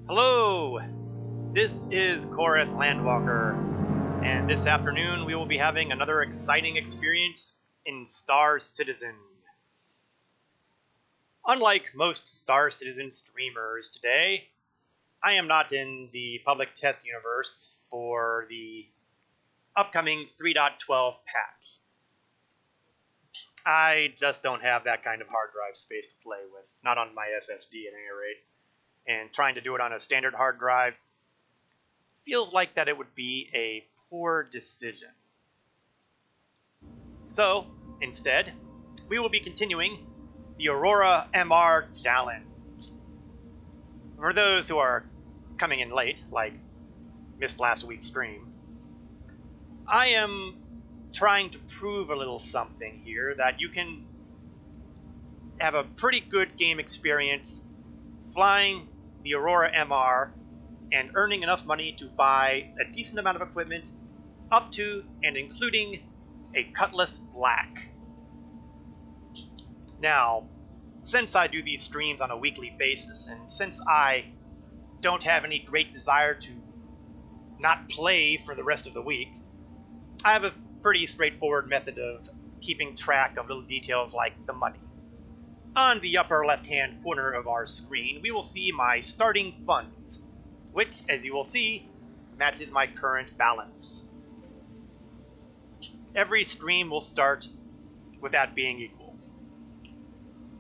Hello! This is Koreth Landwalker, and this afternoon we will be having another exciting experience in Star Citizen. Unlike most Star Citizen streamers today, I am not in the public test universe for the upcoming 3.12 patch. I just don't have that kind of hard drive space to play with, not on my SSD at any rate. And trying to do it on a standard hard drive feels like that it would be a poor decision. So, instead, we will be continuing the Aurora MR Challenge. For those who are coming in late, like missed last week's stream, I am trying to prove a little something here, that you can have a pretty good game experience flying the Aurora MR and earning enough money to buy a decent amount of equipment up to and including a Cutlass Black. Now, since I do these streams on a weekly basis, and since I don't have any great desire to not play for the rest of the week, I have a pretty straightforward method of keeping track of little details like the money. On the upper left-hand corner of our screen, we will see my starting funds, which, as you will see, matches my current balance. Every stream will start with that being equal.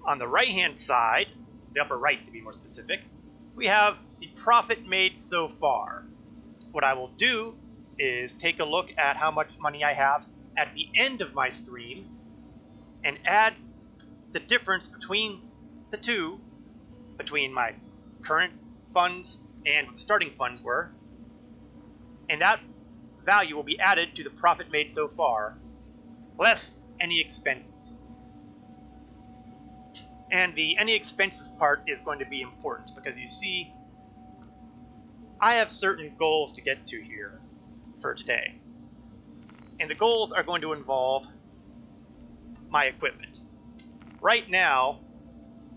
On the right-hand side, the upper right to be more specific, we have the profit made so far. What I will do is take a look at how much money I have at the end of my stream and add the difference between the two, between my current funds and what the starting funds were, and that value will be added to the profit made so far, less any expenses. And the any expenses part is going to be important because you see, I have certain goals to get to here for today. And the goals are going to involve my equipment. Right now,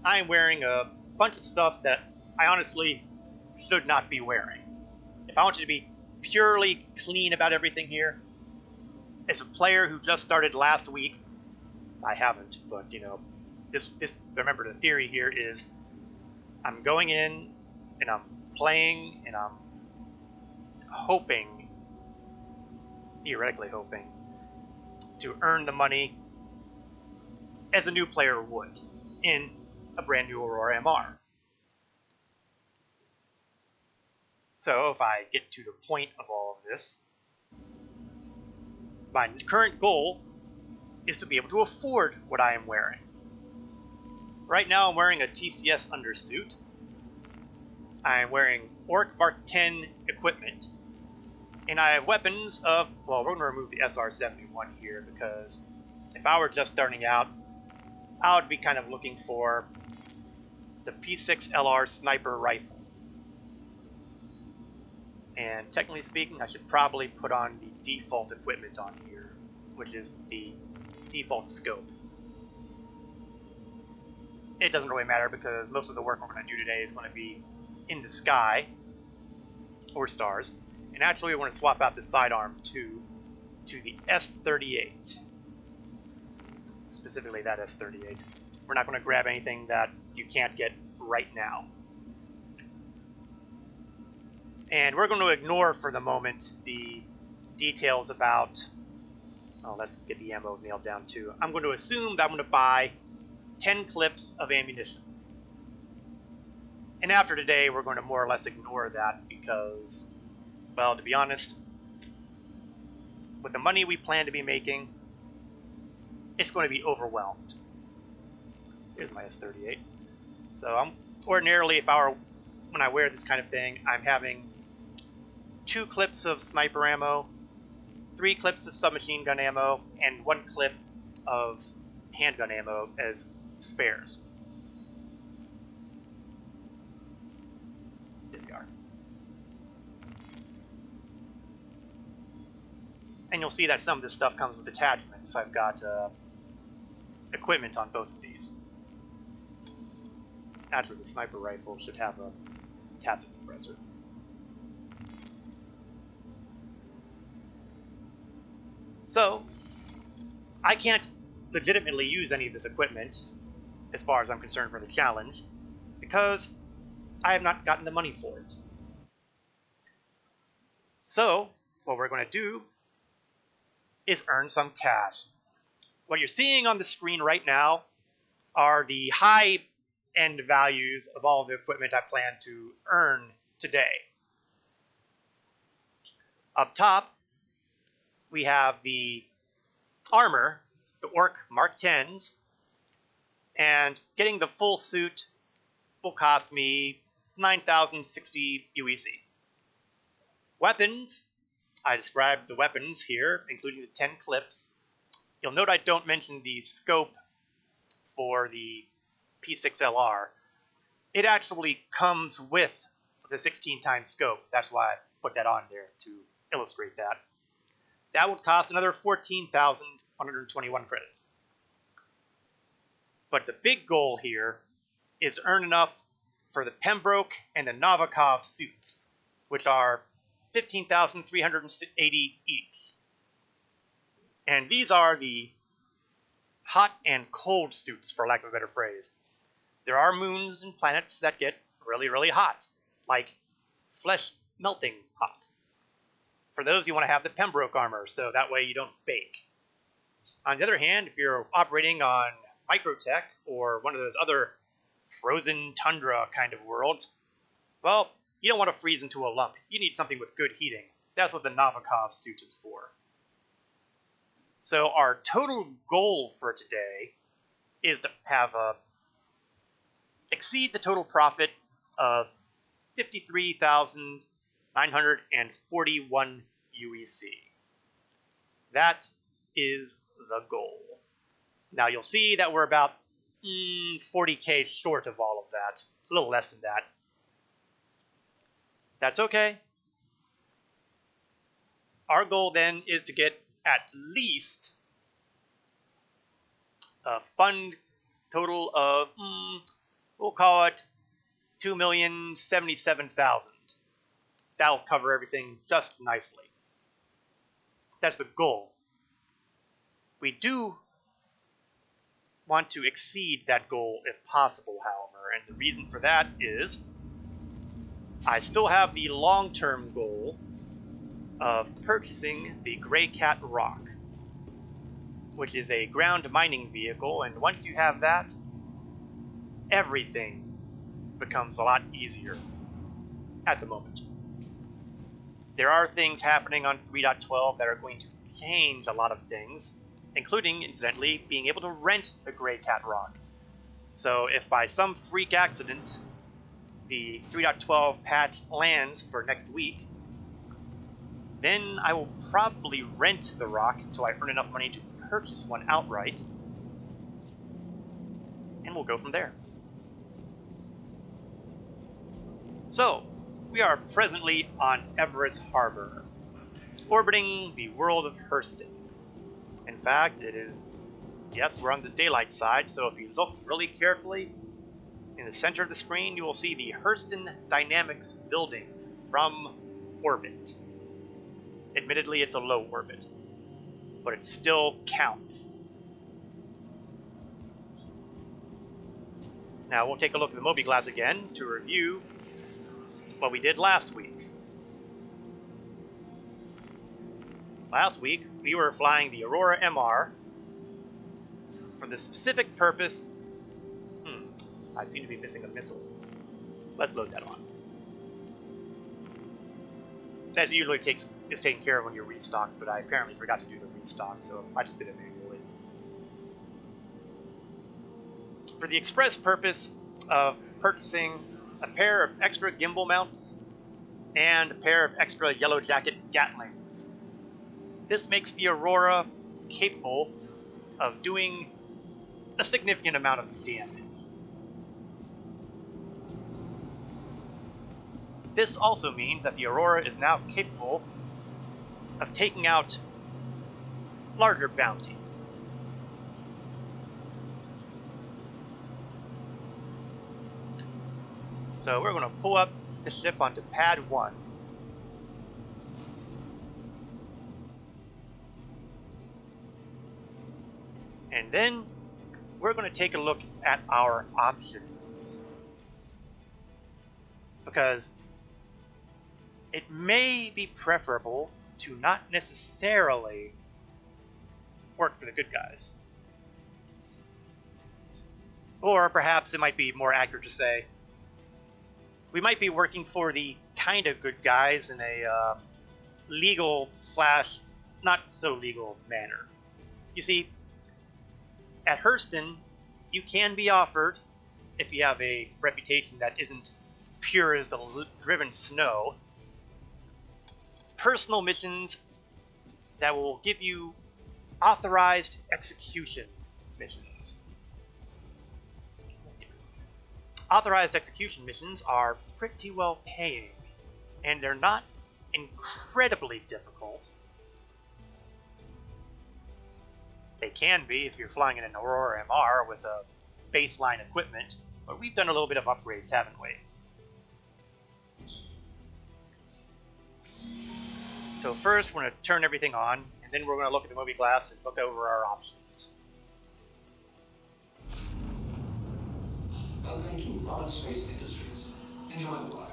I'm wearing a bunch of stuff that I honestly should not be wearing. If I want you to be purely clean about everything here, as a player who just started last week, I haven't, but you know, remember the theory here is I'm going in and I'm playing and I'm hoping, theoretically hoping, to earn the money as a new player would in a brand new Aurora MR. So if I get to the point of all of this, my current goal is to be able to afford what I am wearing. Right now I'm wearing a TCS undersuit. I'm wearing Orc Mark 10 equipment. And I have weapons of, well, we're going to remove the SR-71 here because if I were just starting out, I would be kind of looking for the P6LR sniper rifle. And technically speaking, I should probably put on the default equipment on here, which is the default scope. It doesn't really matter because most of the work we're going to do today is going to be in the sky, or stars. And actually we want to swap out the sidearm to the S38. Specifically that S38. We're not going to grab anything that you can't get right now. And we're going to ignore for the moment the details about, oh, let's get the ammo nailed down too. I'm going to assume that I'm going to buy 10 clips of ammunition. And after today, we're going to more or less ignore that because, well, to be honest, with the money we plan to be making, it's going to be overwhelmed. Here's my S38. So I'm ordinarily, when I wear this kind of thing, I'm having 2 clips of sniper ammo, 3 clips of submachine gun ammo, and 1 clip of handgun ammo as spares. There we are. And you'll see that some of this stuff comes with attachments. I've got equipment on both of these. That's where the sniper rifle should have a tacit suppressor. So, I can't legitimately use any of this equipment, as far as I'm concerned, for the challenge, because I have not gotten the money for it. So, what we're going to do is earn some cash. What you're seeing on the screen right now are the high-end values of all of the equipment I plan to earn today. Up top, we have the armor, the Orc Mark 10s, and getting the full suit will cost me 9,060 UEC. Weapons, I described the weapons here, including the 10 clips. You'll note I don't mention the scope for the P6LR. It actually comes with the 16 times scope. That's why I put that on there to illustrate that. That would cost another 14,121 credits. But the big goal here is to earn enough for the Pembroke and the Novikov suits, which are 15,380 each. And these are the hot and cold suits, for lack of a better phrase. There are moons and planets that get really, really hot, like flesh melting hot. For those, you want to have the Pembroke armor, so that way you don't bake. On the other hand, if you're operating on Microtech or one of those other frozen tundra kind of worlds, well, you don't want to freeze into a lump. You need something with good heating. That's what the Novikov suit is for. So our total goal for today is to have exceed the total profit of 53,941 UEC. That is the goal. Now you'll see that we're about 40k short of all of that. A little less than that. That's okay. Our goal then is to get at least a fund total of, we'll call it 2,077,000. That'll cover everything just nicely. That's the goal. We do want to exceed that goal if possible, however, and the reason for that is I still have the long-term goal of purchasing the Grey Cat Rock, which is a ground mining vehicle, and once you have that, everything becomes a lot easier at the moment. There are things happening on 3.12 that are going to change a lot of things, including, incidentally, being able to rent the Grey Cat Rock. So if by some freak accident the 3.12 patch lands for next week, then I will probably rent the rock until I earn enough money to purchase one outright, and we'll go from there. So, we are presently on Everest Harbor, orbiting the world of Hurston. In fact, it is, yes, we're on the daylight side, so if you look really carefully, in the center of the screen, you will see the Hurston Dynamics building from orbit. Admittedly, it's a low orbit, but it still counts. Now, we'll take a look at the Mobi-Glass again to review what we did last week. Last week, we were flying the Aurora MR for the specific purpose... I seem to be missing a missile. Let's load that on. That usually is taken care of when you're restocked, but I apparently forgot to do the restock, so I just did it manually. For the express purpose of purchasing a pair of extra gimbal mounts and a pair of extra Yellow Jacket Gatlings. This makes the Aurora capable of doing a significant amount of damage. This also means that the Aurora is now capable of taking out larger bounties. So we're going to pull up the ship onto pad 1. And then we're going to take a look at our options. Because it may be preferable to not necessarily work for the good guys. Or perhaps it might be more accurate to say we might be working for the kind of good guys in a legal / not so legal manner. You see, at Hurston, you can be offered, if you have a reputation that isn't pure as the driven snow, personal missions that will give you authorized execution missions. Authorized execution missions are pretty well paying, and they're not incredibly difficult. They can be if you're flying in an Aurora MR with a baseline equipment, but we've done a little bit of upgrades, haven't we? So first, we're going to turn everything on, and then we're going to look at the movie glass and look over our options. Welcome to Large Space Industries. Enjoy the ride.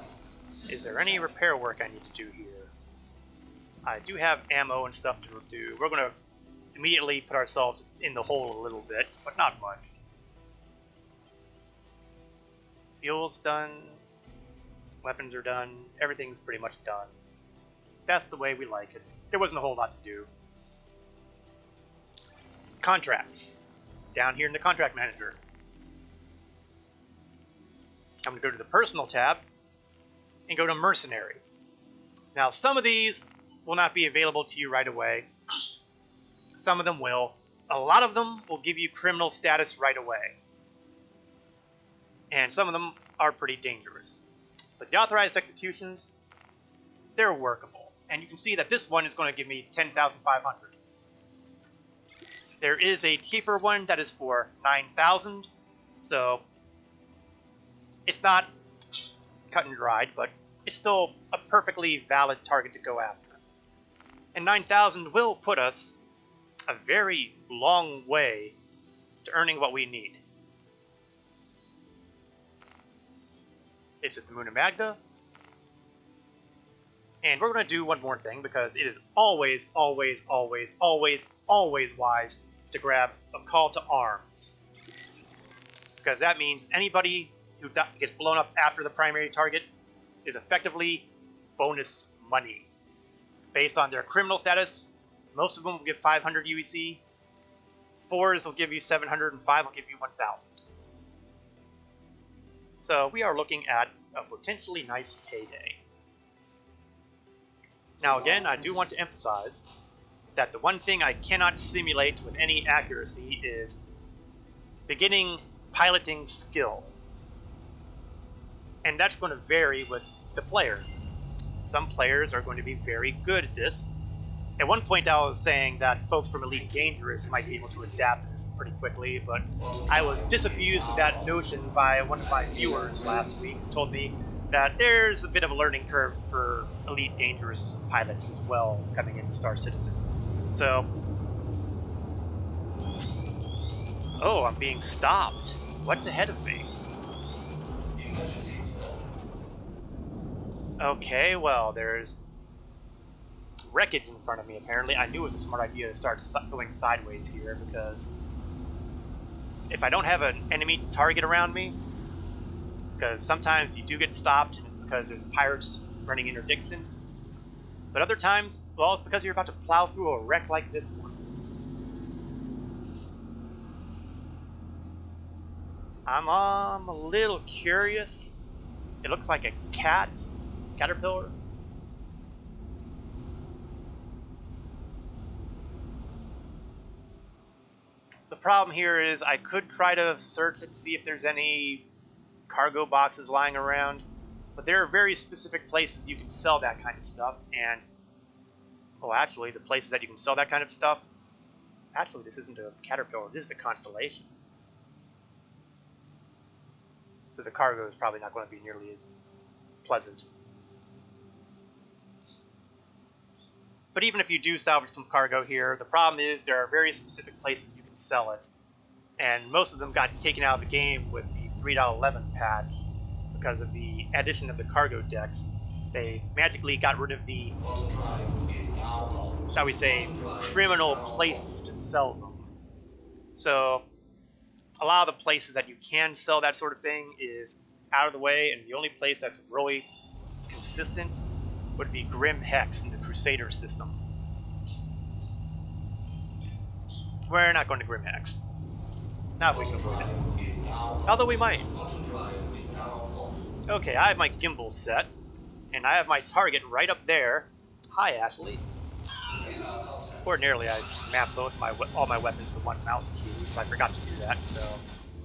Is there any repair work I need to do here? I do have ammo and stuff to do. We're going to immediately put ourselves in the hole a little bit, but not much. Fuel's done. Weapons are done. Everything's pretty much done. That's the way we like it. There wasn't a whole lot to do. Contracts. Down here in the contract manager. I'm going to go to the personal tab and go to mercenary. Now, some of these will not be available to you right away. Some of them will. A lot of them will give you criminal status right away. And some of them are pretty dangerous. But the authorized executions, they're workable. And you can see that this one is going to give me 10,500. There is a cheaper one that is for 9,000. So it's not cut and dried, but it's still a perfectly valid target to go after. And 9,000 will put us a very long way to earning what we need. It's at the Moon of Magda. And we're going to do one more thing, because it is always, always, always, always, always wise to grab a call to arms. Because that means anybody who gets blown up after the primary target is effectively bonus money. Based on their criminal status, most of them will give 500 UEC, 4s will give you 700, and 5 will give you 1,000. So we are looking at a potentially nice payday. Now again, I do want to emphasize that the one thing I cannot simulate with any accuracy is beginning piloting skill. And that's going to vary with the player. Some players are going to be very good at this. At one point I was saying that folks from Elite Dangerous might be able to adapt to this pretty quickly, but I was disabused of that notion by one of my viewers last week who told me that there's a bit of a learning curve for Elite Dangerous pilots as well coming into Star Citizen. So... oh, I'm being stopped. What's ahead of me? Okay, well, there's wreckage in front of me, apparently. I knew it was a smart idea to start going sideways here, because if I don't have an enemy target around me, because sometimes you do get stopped and it's because there's pirates running interdiction, but other times, well, it's because you're about to plow through a wreck like this one. I'm a little curious. It looks like a caterpillar. The problem here is I could try to search and see if there's any cargo boxes lying around, but there are very specific places you can sell that kind of stuff, and well, actually, the places that you can sell that kind of stuff, actually, this isn't a caterpillar, this is a constellation. So the cargo is probably not going to be nearly as pleasant. But even if you do salvage some cargo here, the problem is there are very specific places you can sell it. And most of them got taken out of the game with the 3.11 patch because of the addition of the cargo decks. They magically got rid of the, shall we say, criminal places to sell them. So a lot of the places that you can sell that sort of thing is out of the way, and the only place that's really consistent would be Grim Hex in the Crusader system. We're not going to Grim Hex. Not if we can avoid it. Although we might. Okay, I have my gimbal set, and I have my target right up there. Hi, Ashley. Ordinarily, I map all my weapons to one mouse key, but I forgot to do that, so...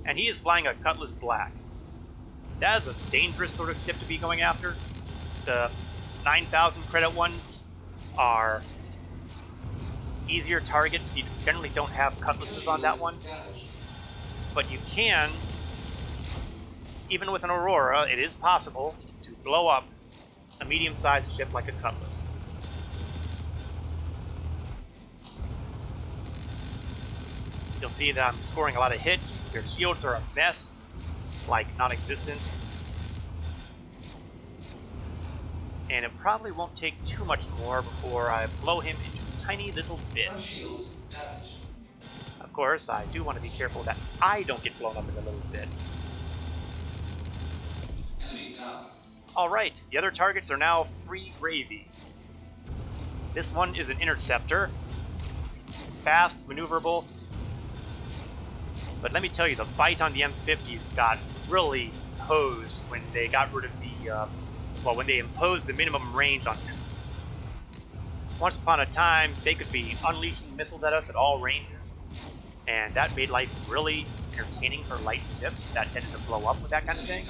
And he is flying a Cutlass Black. That is a dangerous sort of ship to be going after. The 9,000 credit ones are easier targets. You generally don't have cutlasses on that one. But you can, even with an Aurora, it is possible to blow up a medium-sized ship like a Cutlass. You'll see that I'm scoring a lot of hits. Their shields are a mess, like non-existent. And it probably won't take too much more before I blow him into tiny little bits. Of course, I do want to be careful that I don't get blown up into little bits. Alright, the other targets are now free gravy. This one is an interceptor. Fast, maneuverable. But let me tell you, the fight on the M50s got really hosed when they got rid of the, when they imposed the minimum range on missiles. Once upon a time, they could be unleashing missiles at us at all ranges, and that made life really entertaining for light ships that tended to blow up with that kind of thing.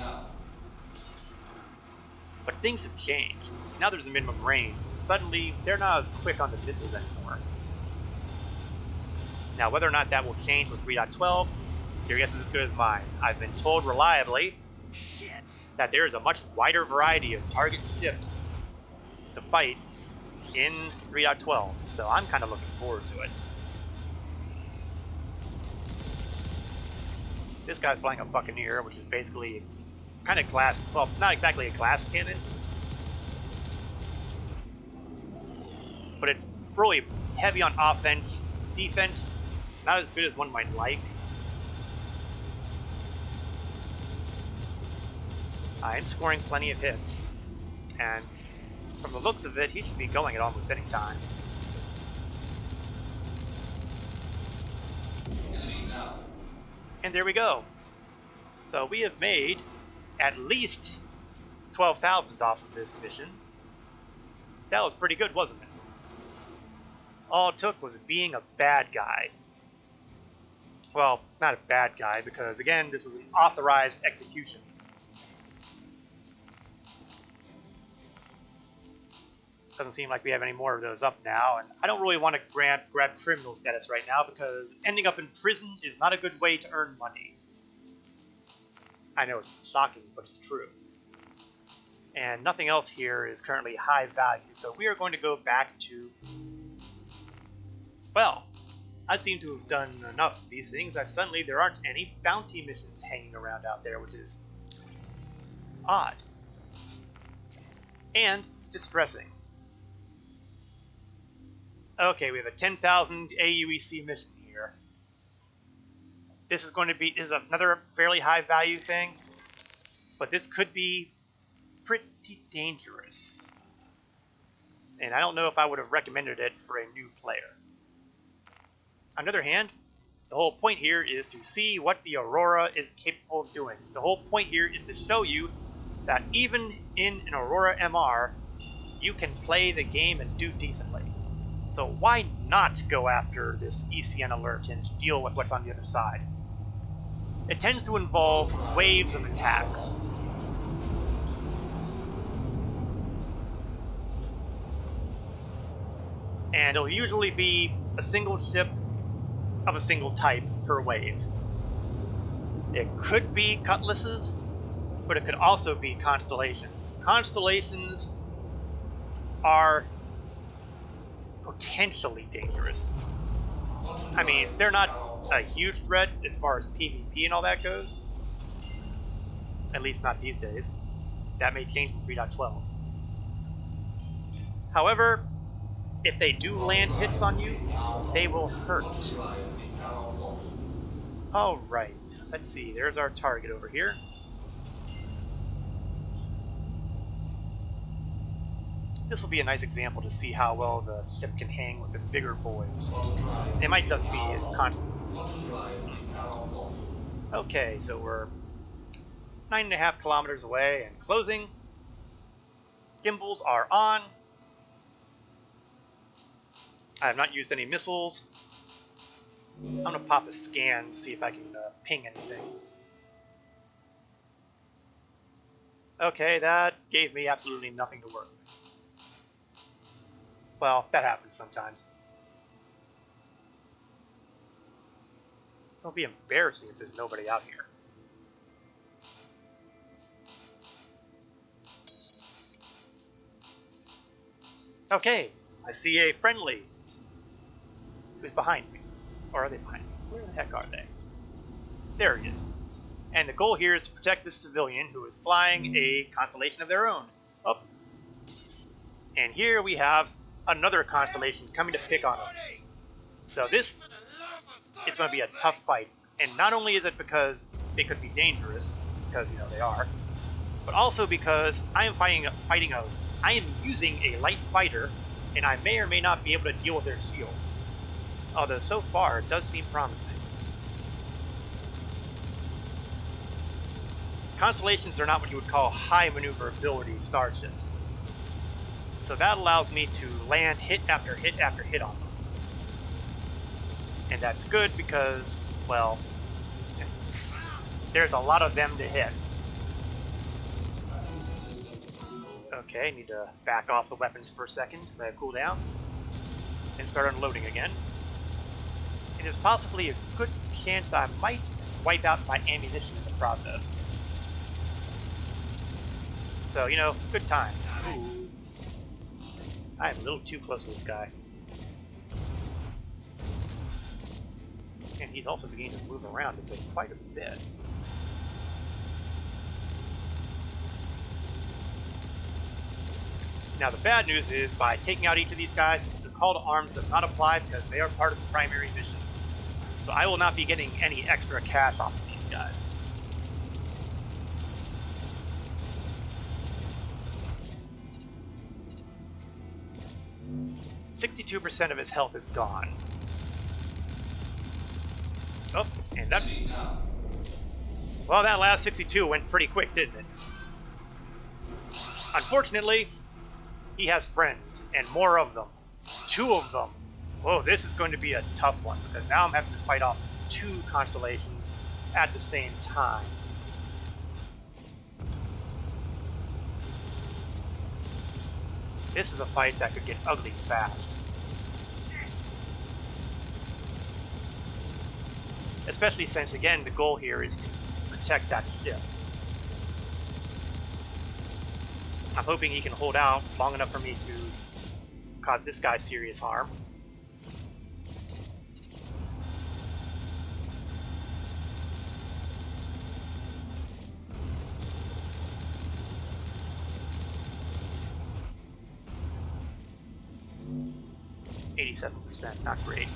But things have changed. Now there's a minimum range, and suddenly they're not as quick on the missiles anymore. Now, whether or not that will change with 3.12, your guess is as good as mine. I've been told reliably that there is a much wider variety of target ships to fight in 3.12, so I'm kind of looking forward to it. This guy's flying a Buccaneer, which is basically kind of glass, well, not exactly a glass cannon, but it's really heavy on offense. Defense, not as good as one might like. I am scoring plenty of hits, and from the looks of it, he should be going at almost any time. And there we go. So we have made at least 12,000 off of this mission. That was pretty good, wasn't it? All it took was being a bad guy. Well, not a bad guy, because again, this was an authorized execution. Doesn't seem like we have any more of those up now, and I don't really want to grab criminal status right now, because ending up in prison is not a good way to earn money. I know it's shocking, but it's true. And nothing else here is currently high value, so we are going to go back to... Well, I seem to have done enough of these things that suddenly there aren't any bounty missions hanging around out there, which is odd. And distressing. Okay, we have a 10,000 AUEC mission here. This is another fairly high value thing, but this could be pretty dangerous. And I don't know if I would have recommended it for a new player. On the other hand, the whole point here is to see what the Aurora is capable of doing. The whole point here is to show you that even in an Aurora MR, you can play the game and do decently. So why not go after this ECN alert and deal with what's on the other side? It tends to involve waves of attacks. And it'll usually be a single ship of a single type per wave. It could be cutlasses, but it could also be constellations. Constellations are potentially dangerous. I mean, they're not a huge threat as far as PvP and all that goes. At least not these days. That may change in 3.12. However, if they do land hits on you, they will hurt. Alright, let's see. There's our target over here. This will be a nice example to see how well the ship can hang with the bigger boys. It might just be a constant. Okay, so we're 9.5 kilometers away and closing. Gimbals are on. I have not used any missiles. I'm going to pop a scan to see if I can ping anything. Okay, that gave me absolutely nothing to work with. Well, that happens sometimes. It'll be embarrassing if there's nobody out here. Okay, I see a friendly. Who's behind me? Or are they behind me? Where the heck are they? There he is. And the goal here is to protect this civilian who is flying a constellation of their own. Oh. And here we have another constellation coming to pick on him. So this is going to be a tough fight. And not only is it because they could be dangerous, because, you know, they are, but also because I am using a light fighter, and I may or may not be able to deal with their shields. Although so far it does seem promising. Constellations are not what you would call high maneuverability starships. So that allows me to land hit after hit after hit on them. And that's good because, well, there's a lot of them to hit. Okay, need to back off the weapons for a second, let it cool down, and start unloading again. And there's possibly a good chance I might wipe out my ammunition in the process. So, you know, good times. Ooh. I'm a little too close to this guy. And he's also beginning to move around a bit, quite a bit. Now the bad news is, by taking out each of these guys, the call to arms does not apply because they are part of the primary mission. So I will not be getting any extra cash off of these guys. %62% of his health is gone. Oh, and that... Well, that last 62 went pretty quick, didn't it? Unfortunately, he has friends, and more of them. 2 of them. Whoa, this is going to be a tough one, because now I'm having to fight off 2 constellations at the same time. This is a fight that could get ugly fast. Especially since, again, the goal here is to protect that ship. I'm hoping he can hold out long enough for me to cause this guy serious harm. %, not great.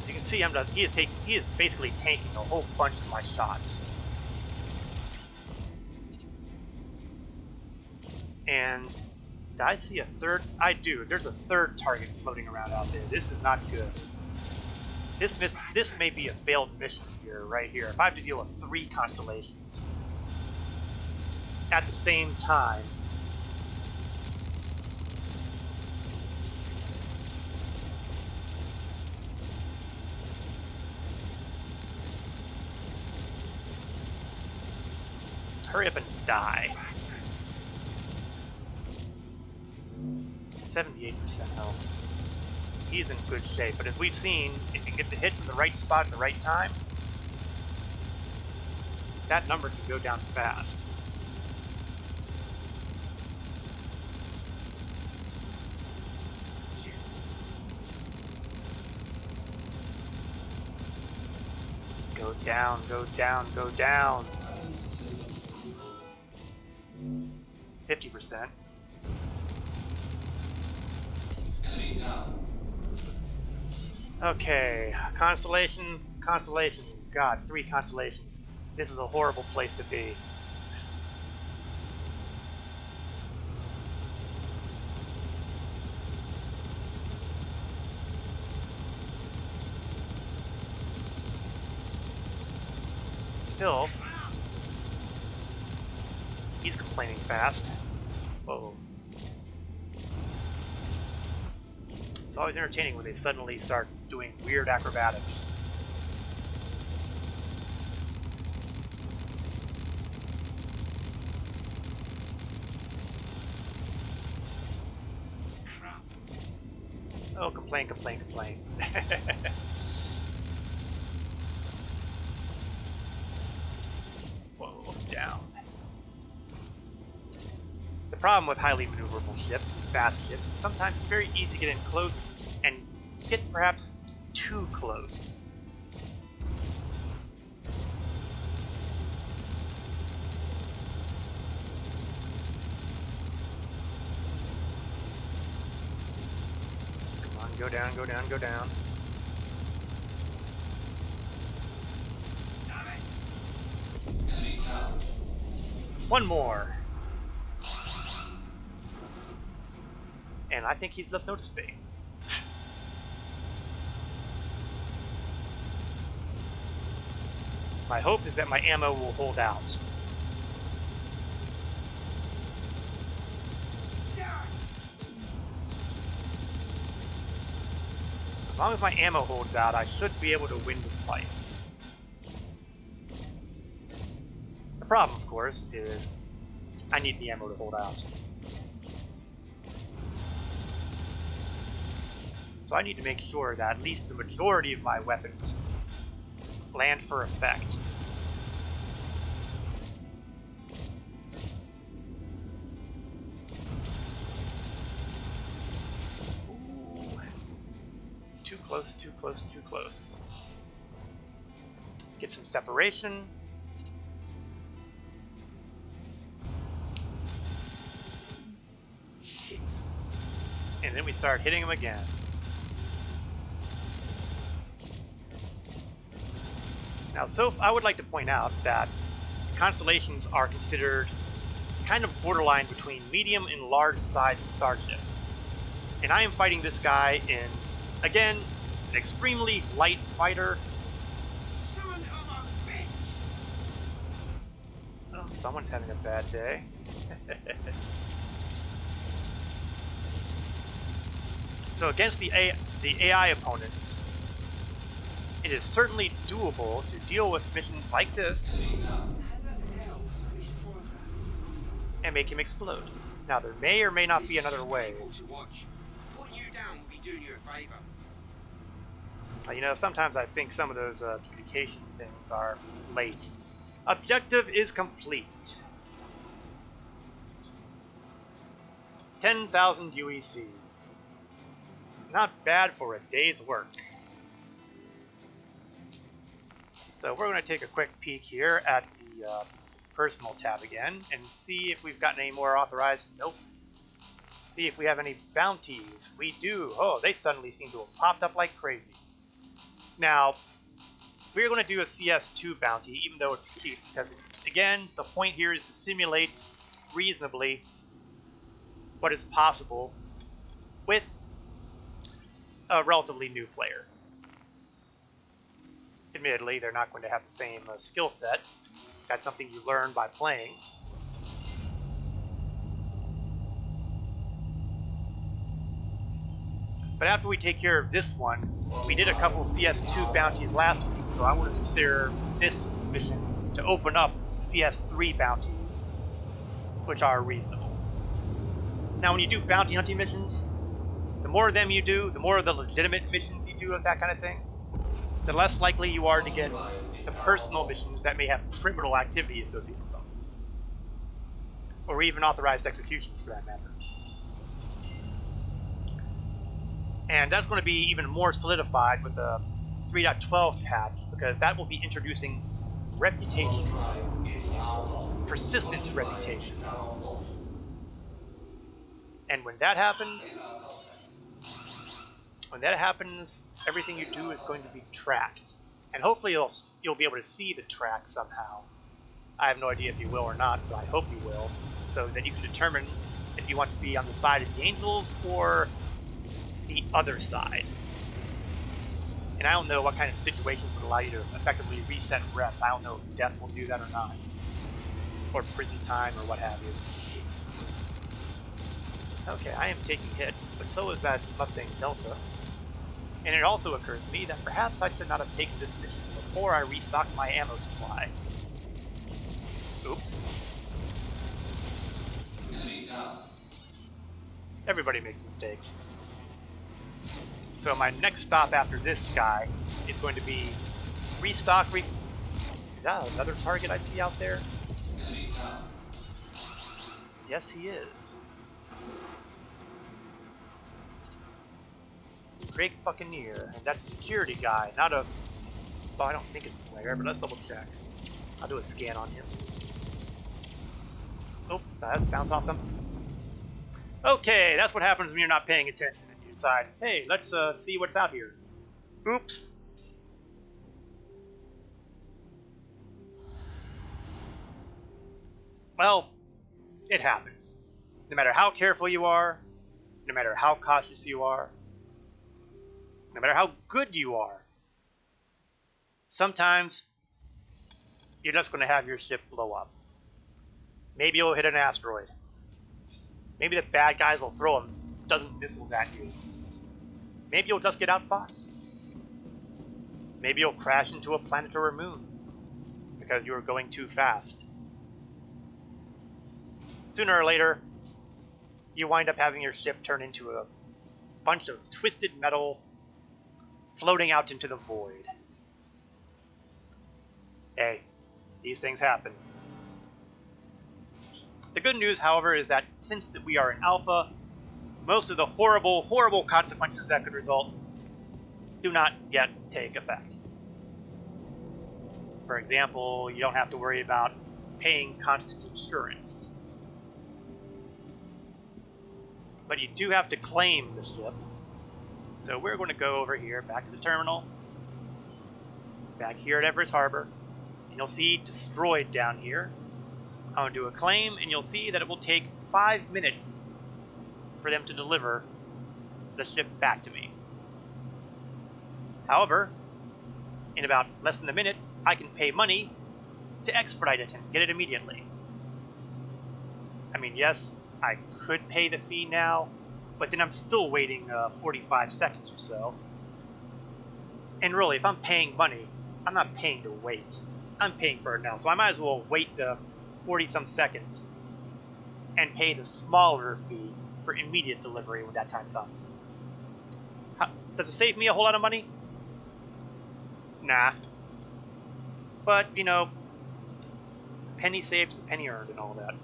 As you can see, he is basically tanking a whole bunch of my shots. And did I see a third? I do. There's a third target floating around out there. This is not good. This may be a failed mission here, right here. If I have to deal with 3 constellations at the same time. Hurry up and die. 78% health. He's in good shape, but as we've seen, if you get the hits in the right spot at the right time, that number can go down fast. Go down, go down, go down. 50%. Okay, constellation, constellation. God, 3 constellations. This is a horrible place to be. Still, he's complaining fast. Whoa. It's always entertaining when they suddenly start doing weird acrobatics. Oh, complain, complain, complain. Whoa, down. The problem with highly maneuverable ships and fast ships is sometimes it's very easy to get in close and get perhaps too close. Come on, go down, go down, go down. One more. And I think he's just noticed me. My hope is that my ammo will hold out. As long as my ammo holds out, I should be able to win this fight. The problem, of course, is I need the ammo to hold out. So I need to make sure that at least the majority of my weapons land for effect. Ooh. Too close, too close, too close. Get some separation. And then we start hitting them again. Now, so I would like to point out that constellations are considered kind of borderline between medium and large-sized starships. And I am fighting this guy in, again, an extremely light fighter. Oh, someone's having a bad day. So against the AI opponents, it is certainly doable to deal with missions like this and make him explode. Now, there may or may not be another way. You know, sometimes I think some of those communication things are late. Objective is complete. 10,000 UEC. Not bad for a day's work. So we're going to take a quick peek here at the personal tab again and see if we've gotten any more authorized. Nope. See if we have any bounties. We do. Oh, they suddenly seem to have popped up like crazy. Now, we're going to do a CS2 bounty, even though it's cheap, because, again, the point here is to simulate reasonably what is possible with a relatively new player. Admittedly, they're not going to have the same skill set. That's something you learn by playing. But after we take care of this one, we did a couple CS2 bounties last week, so I want to consider this mission to open up CS3 bounties, which are reasonable. Now, when you do bounty hunting missions, The more of them you do, the more of the legitimate missions you do of that kind of thing, the less likely you are to get the personal missions that may have criminal activity associated with them. Or even authorized executions, for that matter. And that's going to be even more solidified with the 3.12 patch, because that will be introducing reputation. Persistent reputation. And when that happens, everything you do is going to be tracked. And hopefully you'll be able to see the track somehow. I have no idea if you will or not, but I hope you will, so that you can determine if you want to be on the side of the Angels or the other side. And I don't know what kind of situations would allow you to effectively reset rep. I don't know if death will do that or not. Or prison time or what have you. Okay, I am taking hits, but so is that Mustang Delta. And it also occurs to me that perhaps I should not have taken this mission before I restocked my ammo supply. Oops. Everybody makes mistakes. So my next stop after this guy is going to be restock. Is that another target I see out there? Yes, he is. Great Buccaneer, and that's a security guy, not a... Well, I don't think it's a player, but let's double check. I'll do a scan on him. Oh, that's bounced off something. Okay, that's what happens when you're not paying attention and you decide, hey, let's see what's out here. Oops. Well, it happens. No matter how careful you are, no matter how cautious you are, no matter how good you are, sometimes you're just going to have your ship blow up. Maybe you'll hit an asteroid. Maybe the bad guys will throw a dozen missiles at you. Maybe you'll just get outfought. Maybe you'll crash into a planet or a moon because you were going too fast. Sooner or later, you wind up having your ship turn into a bunch of twisted metal floating out into the void. Hey, these things happen. The good news, however, is that since we are in alpha, most of the horrible, horrible consequences that could result do not yet take effect. For example, you don't have to worry about paying constant insurance. But you do have to claim the ship. So we're going to go over here, back to the terminal, back here at Everest Harbor, and you'll see destroyed down here. I'm going to do a claim, and you'll see that it will take 5 minutes for them to deliver the ship back to me. However, in about less than a minute, I can pay money to expedite it and get it immediately. I mean, yes, I could pay the fee now, but then I'm still waiting 45 seconds or so. And really, if I'm paying money, I'm not paying to wait. I'm paying for it now, so I might as well wait the 40-some seconds and pay the smaller fee for immediate delivery when that time comes. Does it save me a whole lot of money? Nah. But, you know, penny saved is penny earned and all that.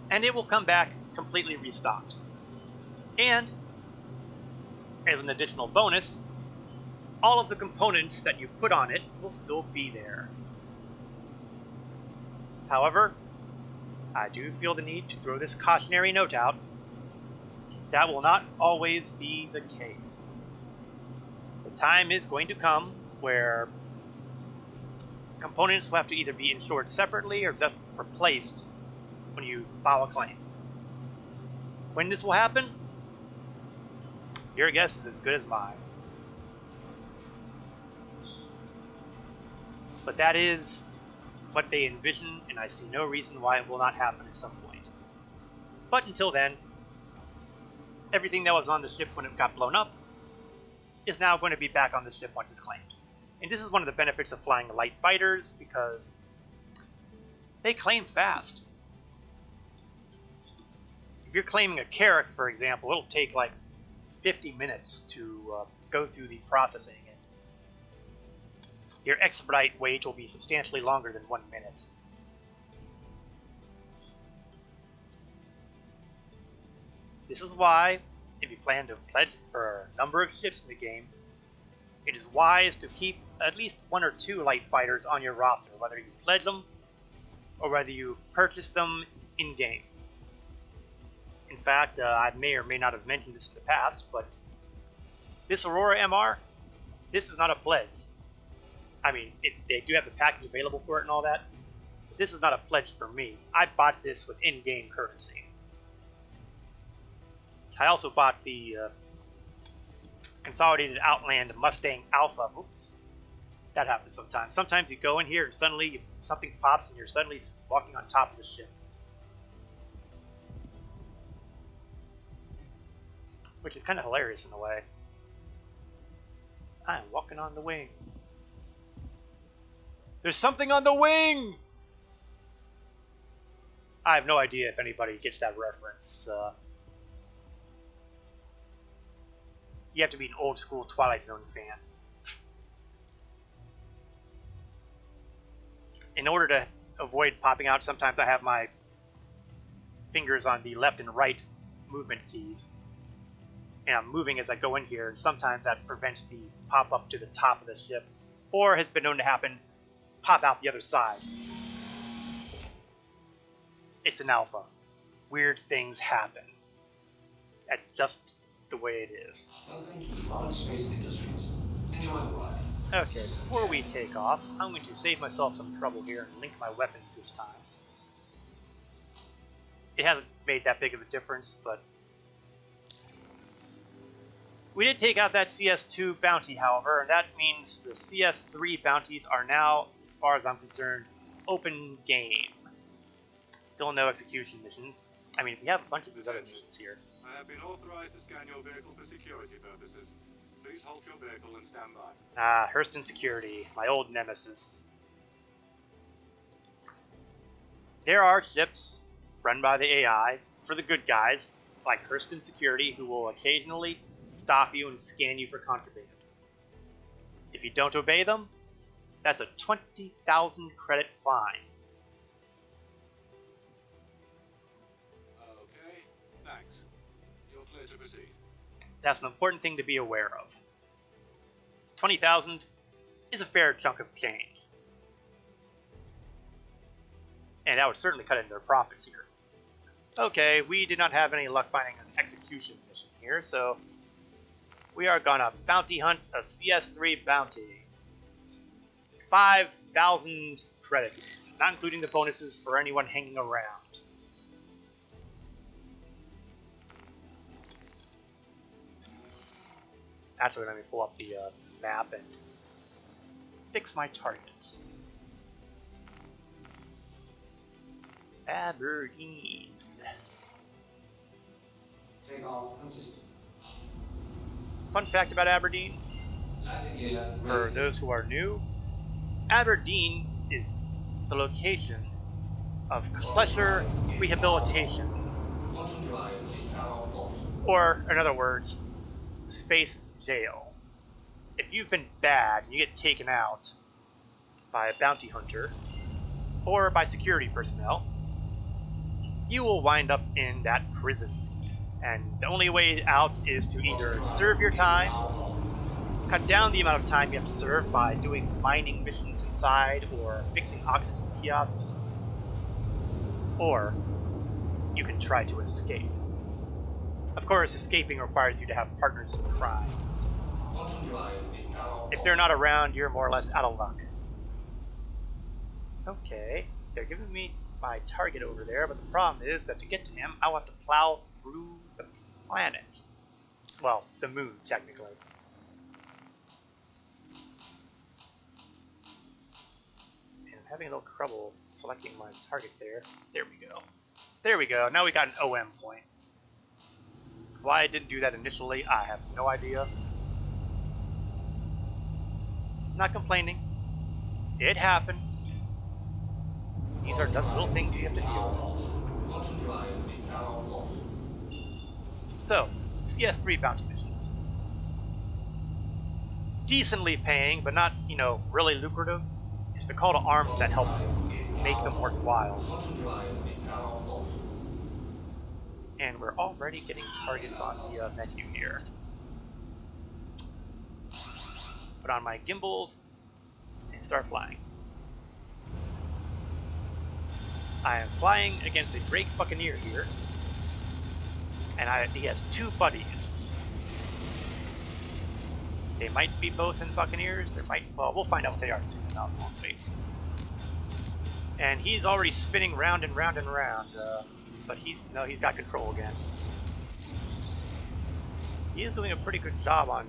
And it will come back completely restocked. And, as an additional bonus, all of the components that you put on it will still be there. However, I do feel the need to throw this cautionary note out. That will not always be the case. The time is going to come where components will have to either be insured separately or just replaced when you file a claim. When this will happen, your guess is as good as mine. But that is what they envision, and I see no reason why it will not happen at some point. But until then, everything that was on the ship when it got blown up is now going to be back on the ship once it's claimed. And this is one of the benefits of flying light fighters, because they claim fast. If you're claiming a carrot, for example, it'll take like 50 minutes to go through the processing. And your expedite wait will be substantially longer than 1 minute. This is why, if you plan to pledge for a number of ships in the game, it is wise to keep at least 1 or 2 light fighters on your roster, whether you pledge them or whether you've purchased them in-game. In fact, I may or may not have mentioned this in the past, but this Aurora MR, this is not a pledge. I mean, they do have the package available for it and all that, but this is not a pledge for me. I bought this with in-game currency. I also bought the Consolidated Outland Mustang Alpha. Oops. That happens sometimes. Sometimes you go in here and suddenly something pops and you're suddenly walking on top of the ship. Which is kind of hilarious in a way. I'm walking on the wing. There's something on the wing! I have no idea if anybody gets that reference. You have to be an old school Twilight Zone fan. In order to avoid popping out, sometimes I have my fingers on the left and right movement keys. And I'm moving as I go in here, and sometimes that prevents the pop-up to the top of the ship, or has been known to happen, pop out the other side. It's an alpha. Weird things happen. That's just the way it is. Welcome to Large Space Industries. Enjoy the ride. Okay, before we take off, I'm going to save myself some trouble here and link my weapons this time. It hasn't made that big of a difference, but we did take out that CS2 bounty, however, and that means the CS3 bounties are now, as far as I'm concerned, open game. Still no execution missions. I mean, we have a bunch of these other missions here. I have been authorized to scan your vehicle for security purposes. Please halt your vehicle and stand by. Ah, Hurston Security, my old nemesis. There are ships run by the AI for the good guys, like Hurston Security, who will occasionally stop you and scan you for contraband. If you don't obey them, that's a 20,000 credit fine. Okay, thanks. You're clear to proceed. That's an important thing to be aware of. 20,000 is a fair chunk of change. And that would certainly cut into their profits here. Okay, we did not have any luck finding an execution mission here, so we are gonna bounty hunt a CS3 bounty. 5,000 credits, not including the bonuses for anyone hanging around. Actually, let me pull up the map and fix my target. Aberdeen. Take off complete. Fun fact about Aberdeen, Landing gear for ready. those who are new, Aberdeen is the location of Klesher Rehabilitation, Quantum drive is now off. or in other words, Space Jail. If you've been bad and you get taken out by a bounty hunter or by security personnel, you will wind up in that prison. And the only way out is to either serve your time, cut down the amount of time you have to serve by doing mining missions inside or fixing oxygen kiosks, or you can try to escape. Of course, escaping requires you to have partners in crime. Quantum drive is now If they're not around, you're more or less out of luck. Okay, they're giving me my target over there, but the problem is that to get to him, I'll have to plow through the planet. Well, the moon, technically. And I'm having a little trouble selecting my target there. There we go. There we go. Now we got an OM point. Why I didn't do that initially, I have no idea. Not complaining. It happens. These are just little things you have to deal with. Quantum drive is now off. So, CS3 bounty missions. Decently paying, but not, you know, really lucrative. It's the call to arms that helps make them worthwhile. And we're already getting targets on the menu here. Put on my gimbals and start flying. I am flying against a Drake Buccaneer here. And he has two buddies. They might be both in Buccaneers. Well, we'll find out what they are soon enough, won't we? And he's already spinning round and round and round. But he's got control again. He is doing a pretty good job on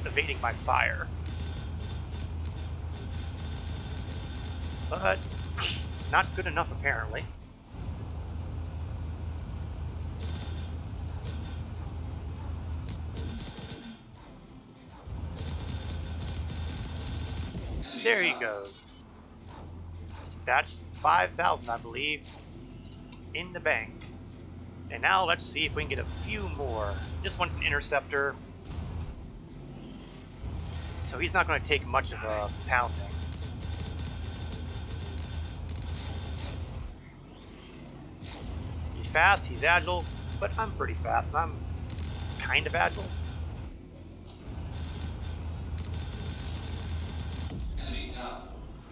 evading my fire. But not good enough, apparently. There he goes. That's 5,000, I believe, in the bank. And now let's see if we can get a few more. This one's an interceptor, so he's not going to take much of a pounding. He's fast, he's agile, but I'm pretty fast, and I'm kind of agile.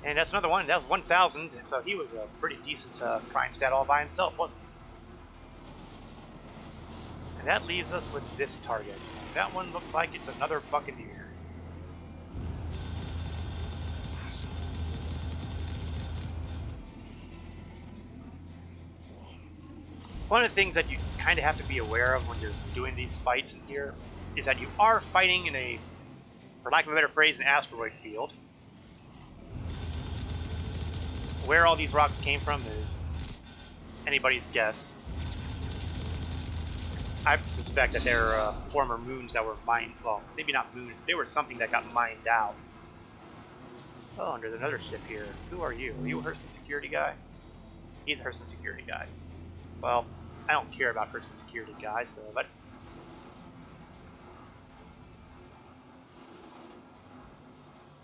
And that's another one. That was 1,000, so he was a pretty decent prime stat all by himself, wasn't he? And that leaves us with this target. That one looks like it's another Buccaneer. One of the things that you kind of have to be aware of when you're doing these fights in here is that you are fighting in a, for lack of a better phrase, an asteroid field. Where all these rocks came from is anybody's guess. I suspect that they're former moons that were mined, well, maybe not moons, but they were something that got mined out. Oh, and there's another ship here. Who are you? Are you a Hurston security guy? He's a Hurston security guy. Well, I don't care about Hurston security guys, so let's...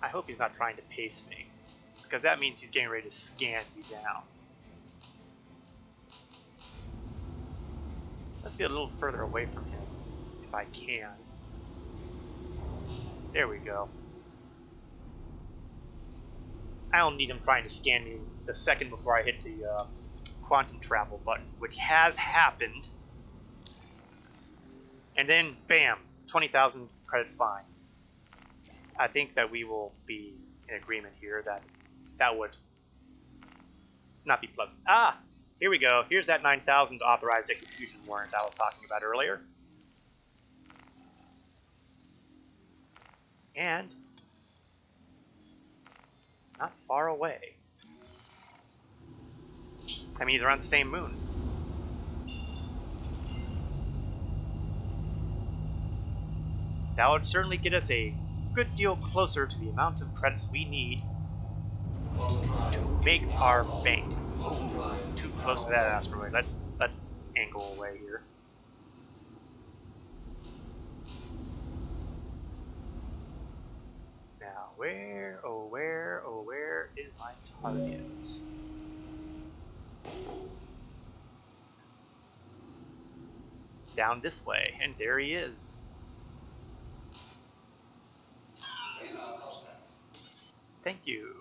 I hope he's not trying to pace me, because that means he's getting ready to scan me down. Let's get a little further away from him, if I can. There we go. I don't need him trying to scan me the second before I hit the quantum travel button, which has happened. And then, bam, 20,000 credit fine. I think that we will be in agreement here that that would not be pleasant. Ah, here we go. Here's that 9,000 authorized execution warrant I was talking about earlier. And not far away. I mean, he's around the same moon. That would certainly get us a good deal closer to the amount of credits we need to make our bank. Ooh, too close to that asteroid. Let's angle away here. Now, where is my target? Down this way, and there he is. Thank you.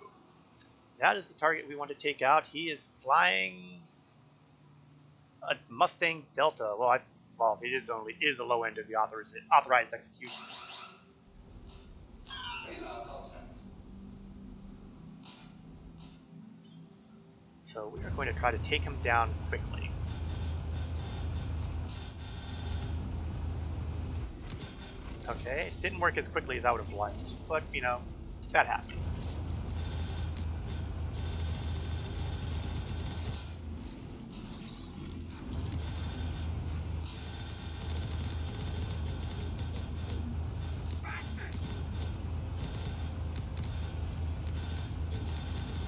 That is the target we want to take out. He is flying a Mustang Delta. Well, it is a low end of the authorized executions. So we are going to try to take him down quickly. Okay, it didn't work as quickly as I would have liked, but you know, that happens.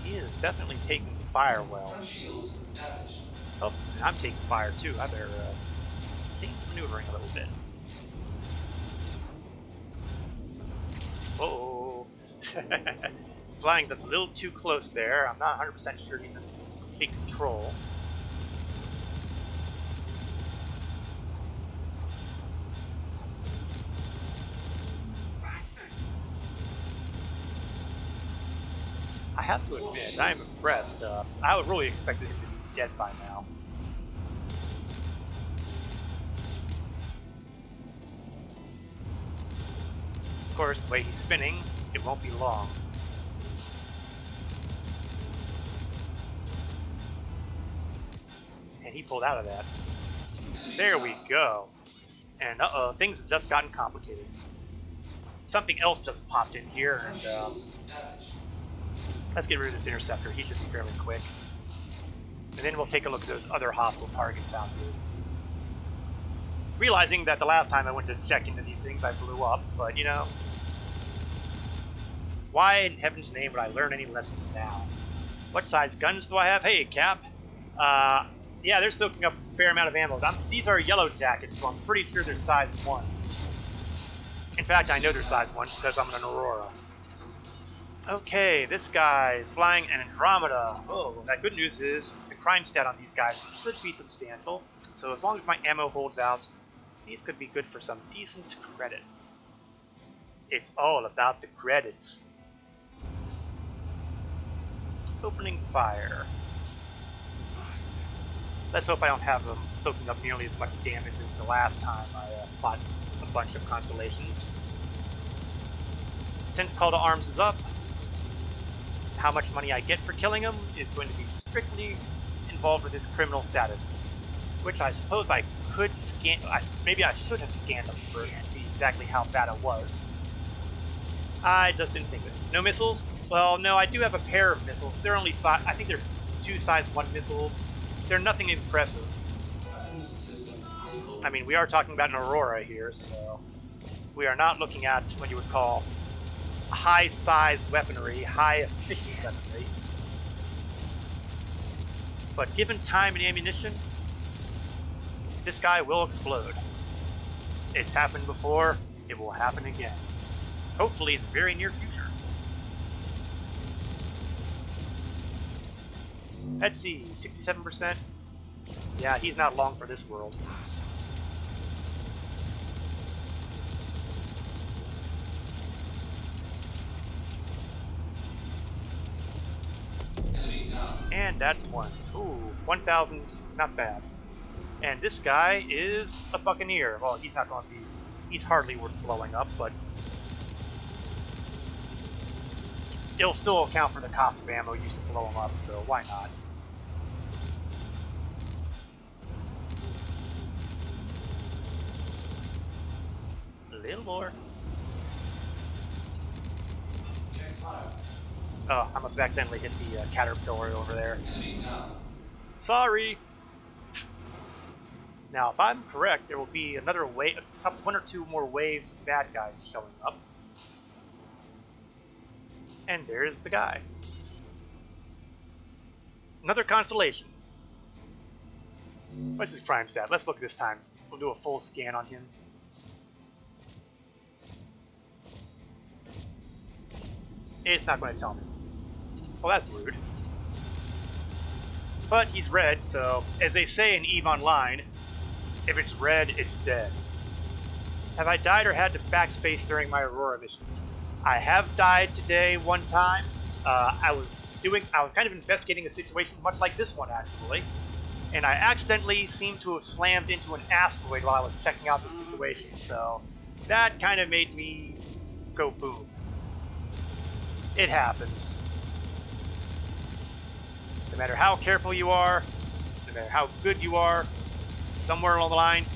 He is definitely taking fire well. Oh, and I'm taking fire too. I better seems maneuvering a little bit. Uh-oh. Flying just a little too close there. I'm not 100% sure he's in complete control. I have to admit, I'm impressed. I would really expected him to be dead by now. Of course, the way he's spinning, it won't be long. And he pulled out of that. There we go. And uh-oh, things have just gotten complicated. Something else just popped in here, and let's get rid of this interceptor. He should be fairly quick. And then we'll take a look at those other hostile targets out here. Realizing that the last time I went to check into these things, I blew up, but you know, why in heaven's name would I learn any lessons now? What size guns do I have? Hey, Cap. Yeah, they're soaking up a fair amount of ammo. These are yellow jackets, so I'm pretty sure they're size 1s. In fact, I know they're size 1s because I'm an Aurora. Okay, this guy is flying an Andromeda. Oh, that good news is the crime stat on these guys should be substantial. So as long as my ammo holds out, these could be good for some decent credits. It's all about the credits. Opening fire. Let's hope I don't have them soaking up nearly as much damage as the last time I fought a bunch of constellations. Since Call to Arms is up, how much money I get for killing him is going to be strictly involved with his criminal status, which I suppose I could scan. Maybe I should have scanned him first to see exactly how bad it was. I just didn't think of it. No missiles? Well, no, I do have a pair of missiles. They're only I think they're 2 size 1 missiles. They're nothing impressive. I mean, we are talking about an Aurora here, so we are not looking at what you would call high-size weaponry, high-efficient weaponry. But given time and ammunition, this guy will explode. It's happened before, it will happen again. Hopefully in the very near future. Let's see, 67%? Yeah, he's not long for this world. And that's one. Ooh, 1,000, not bad. And this guy is a Buccaneer. Well, he's not going to be... He's hardly worth blowing up, but... it'll still account for the cost of ammo used to blow him up, so why not? A little more. Oh, I must have accidentally hit the caterpillar over there. Sorry! Now, if I'm correct, there will be another wave, one or two more waves of bad guys showing up. And there's the guy. Another constellation. What's his crime stat? Let's look this time. We'll do a full scan on him. It's not going to tell me. Well, that's rude. But he's red, so as they say in EVE Online, if it's red, it's dead. Have I died or had to backspace during my Aurora missions? I have died today one time. I was kind of investigating a situation much like this one, actually. And I accidentally seemed to have slammed into an asteroid while I was checking out the situation, so that kind of made me go boom. It happens. No matter how careful you are, no matter how good you are, somewhere along the line,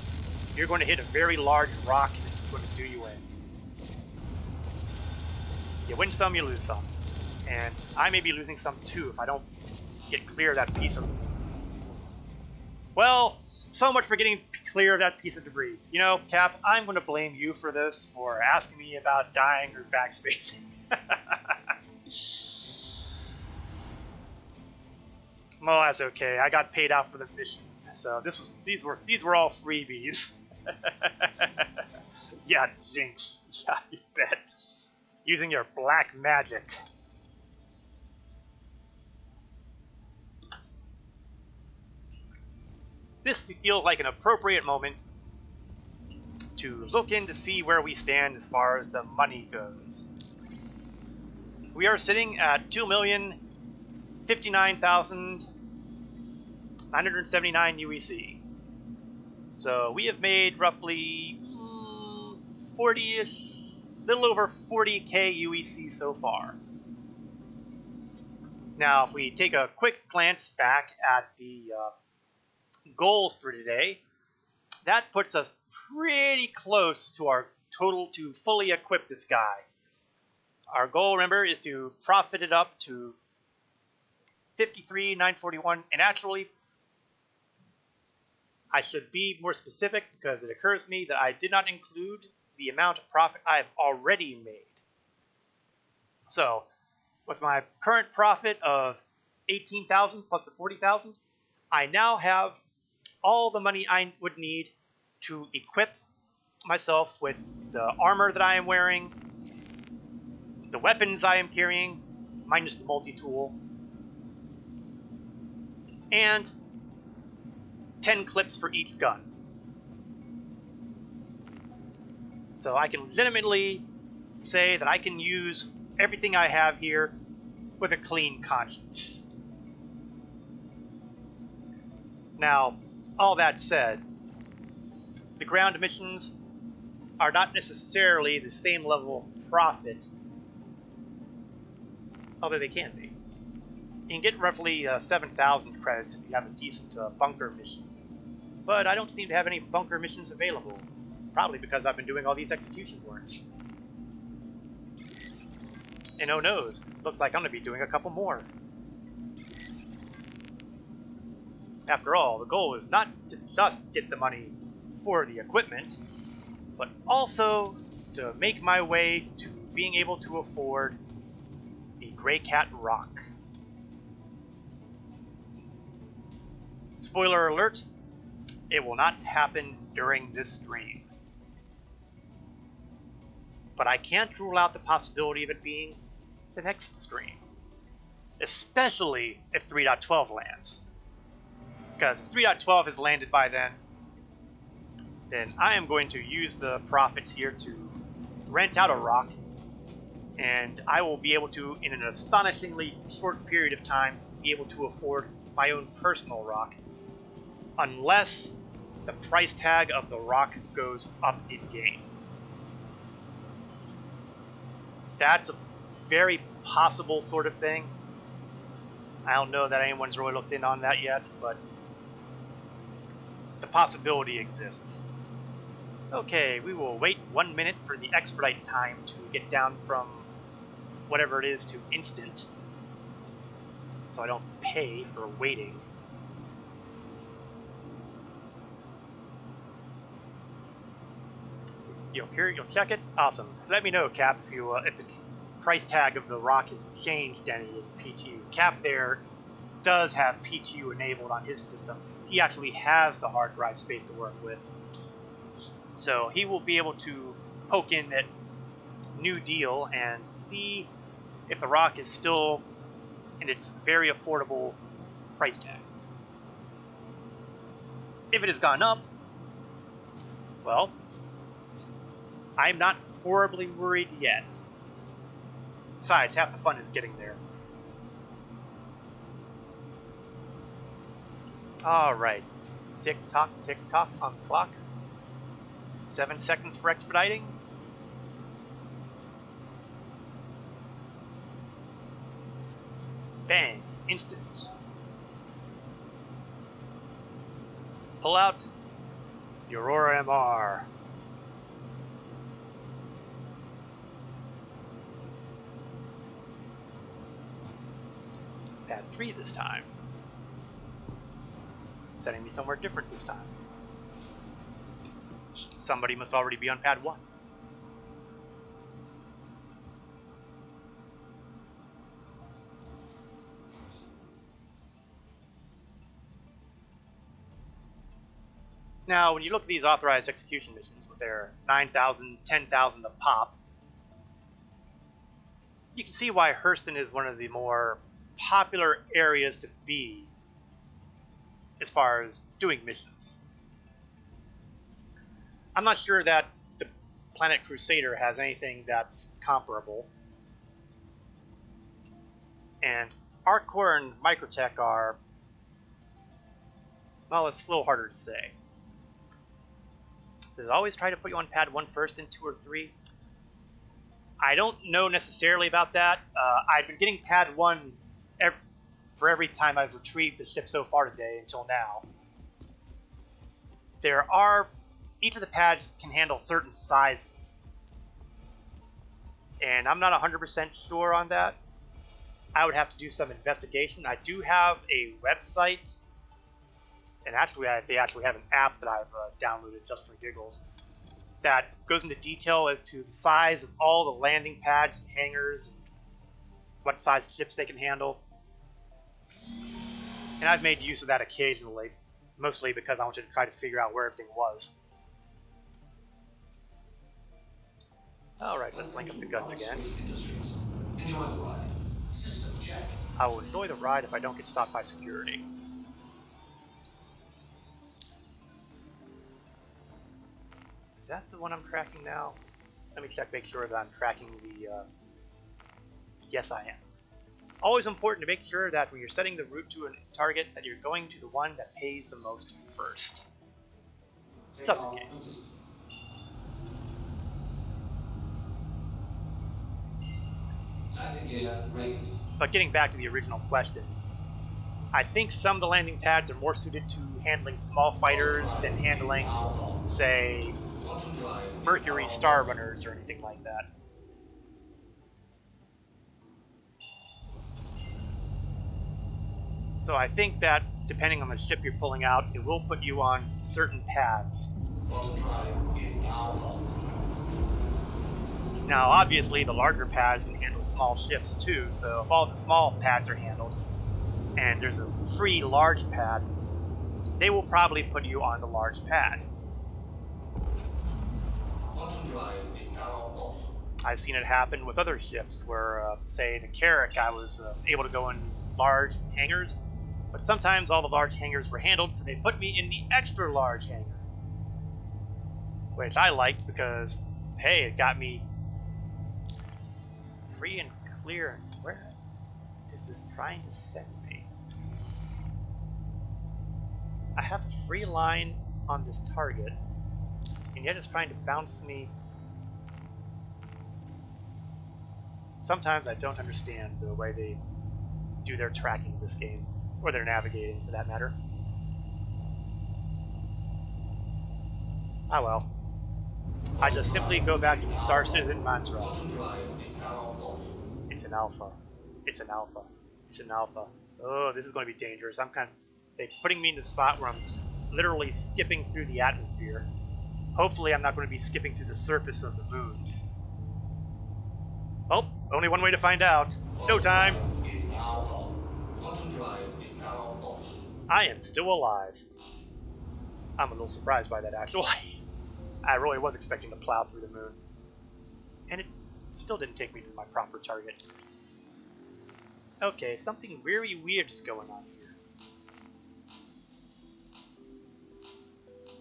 you're going to hit a very large rock and it's going to do you in. You win some, you lose some. And I may be losing some too if I don't get clear of that piece of... Well, so much for getting clear of that piece of debris. You know, Cap, I'm going to blame you for this, for asking me about dying or backspacing. Well, that's okay. I got paid out for the mission, so these were all freebies. Yeah, Jinx. Yeah, you bet. Using your black magic. This feels like an appropriate moment to look in to see where we stand as far as the money goes. We are sitting at 2,059,979 UEC. So we have made roughly 40-ish, little over 40k UEC so far. Now, if we take a quick glance back at the goals for today, that puts us pretty close to our total to fully equip this guy. Our goal, remember, is to profit it up to 53,941, and actually, I should be more specific because it occurs to me that I did not include the amount of profit I have already made. So, with my current profit of 18,000 plus the 40,000, I now have all the money I would need to equip myself with the armor that I am wearing, the weapons I am carrying, minus the multi-tool, and 10 clips for each gun. So I can legitimately say that I can use everything I have here with a clean conscience. Now, all that said, the ground missions are not necessarily the same level of profit, although they can be. You can get roughly 7,000 credits if you have a decent bunker mission. But I don't seem to have any bunker missions available, probably because I've been doing all these execution warrants. And oh knows, looks like I'm going to be doing a couple more. After all, the goal is not to just get the money for the equipment, but also to make my way to being able to afford the Grey Cat Rock. Spoiler alert, it will not happen during this stream. But I can't rule out the possibility of it being the next stream. Especially if 3.12 lands. Because if 3.12 has landed by then I am going to use the profits here to rent out a rock, and I will be able to, in an astonishingly short period of time, be able to afford my own personal rock, unless the price tag of the rock goes up in game. That's a very possible sort of thing. I don't know that anyone's really looked in on that yet, but the possibility exists. Okay, we will wait 1 minute for the expedite time to get down from whatever it is to instant, so I don't pay for waiting. You'll check it? Awesome. Let me know, Cap, if the price tag of the rock has changed any in PTU. Cap there does have PTU enabled on his system. He actually has the hard drive space to work with. So he will be able to poke in that new deal and see if the rock is still in its very affordable price tag. If it has gone up, well, I'm not horribly worried yet. Besides, half the fun is getting there. Alright. Tick-tock on the clock. 7 seconds for expediting. Bang. Instant. Pull out the Aurora MR. Pad 3 this time. Setting me somewhere different this time. Somebody must already be on pad 1. Now, when you look at these authorized execution missions with their 9,000, 10,000 a pop, you can see why Hurston is one of the more popular areas to be as far as doing missions. I'm not sure that the Planet Crusader has anything that's comparable. And Arcor and Microtech are, well, it's a little harder to say. Does it always try to put you on pad 1 first, then 2 or 3? I don't know necessarily about that. I've been getting pad 1 for every time I've retrieved the ship so far today until now. Each of the pads can handle certain sizes. And I'm not 100% sure on that. I would have to do some investigation. I do have a website, and actually they actually have an app that I've downloaded just for giggles that goes into detail as to the size of all the landing pads and hangars and what size ships they can handle. And I've made use of that occasionally, mostly because I wanted to try to figure out where everything was. Alright, let's link up the guns again. Enjoy the ride. Systems check. I will enjoy the ride if I don't get stopped by security. Is that the one I'm tracking now? Let me check, make sure that I'm tracking the... Yes, I am. Always important to make sure that when you're setting the route to a target, that you're going to the one that pays the most first. Just in case. Landing gear raised. But getting back to the original question, I think some of the landing pads are more suited to handling small fighters than handling, say, Mercury Star Runners or anything like that. So I think that, depending on the ship you're pulling out, it will put you on certain pads. Now, obviously, the larger pads can handle small ships too, so if all the small pads are handled, and there's a free large pad, they will probably put you on the large pad. I've seen it happen with other ships where, say, the Carrack, I was able to go in large hangars, but sometimes all the large hangars were handled, so they put me in the extra large hangar. Which I liked because, hey, it got me free and clear. Where is this trying to send me? I have a free line on this target, and yet it's trying to bounce me. Sometimes I don't understand the way they do their tracking in this game, or their navigating for that matter. Ah well. I just simply go back to the Star Citizen mantra. It's an alpha. It's an alpha. It's an alpha. Oh, this is going to be dangerous. They're putting me in the spot where I'm literally skipping through the atmosphere. Hopefully I'm not going to be skipping through the surface of the moon. Oh, only one way to find out. Showtime! I am still alive. I'm a little surprised by that, actually. I really was expecting to plow through the moon. And it still didn't take me to my proper target. Okay, something very weird is going on here.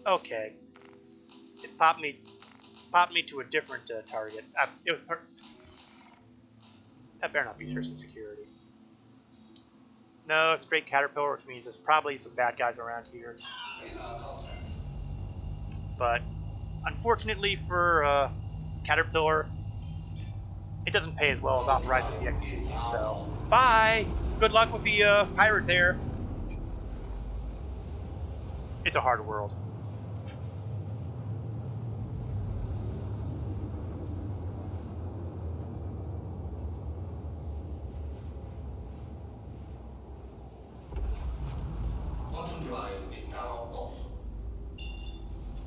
Okay. It popped me to a different target. That better not be for some security. No, it's straight Caterpillar, which means there's probably some bad guys around here. But unfortunately for Caterpillar, it doesn't pay as well as authorizing the execution, so bye! Good luck with the pirate there. It's a hard world.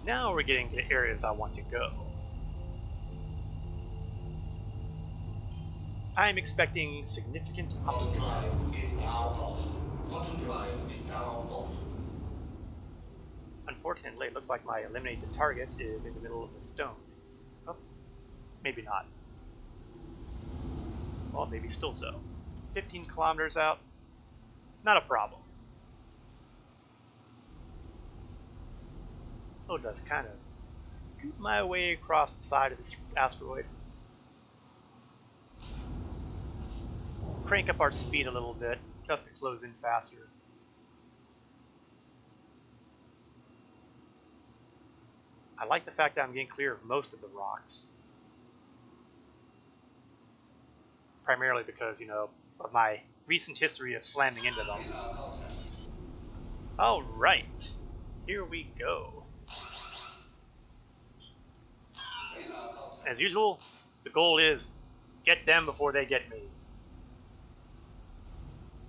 Now we're getting to areas I want to go. I'm expecting significant opposition. Unfortunately, it looks like my eliminate the target is in the middle of the stone. Oh, maybe not. Well, maybe still so. 15 kilometers out, not a problem. Oh, it does kind of scoot my way across the side of this asteroid. Crank up our speed a little bit, just to close in faster. I like the fact that I'm getting clear of most of the rocks. Primarily because, you know, of my recent history of slamming into them. Alright, here we go. As usual, the goal is get them before they get me.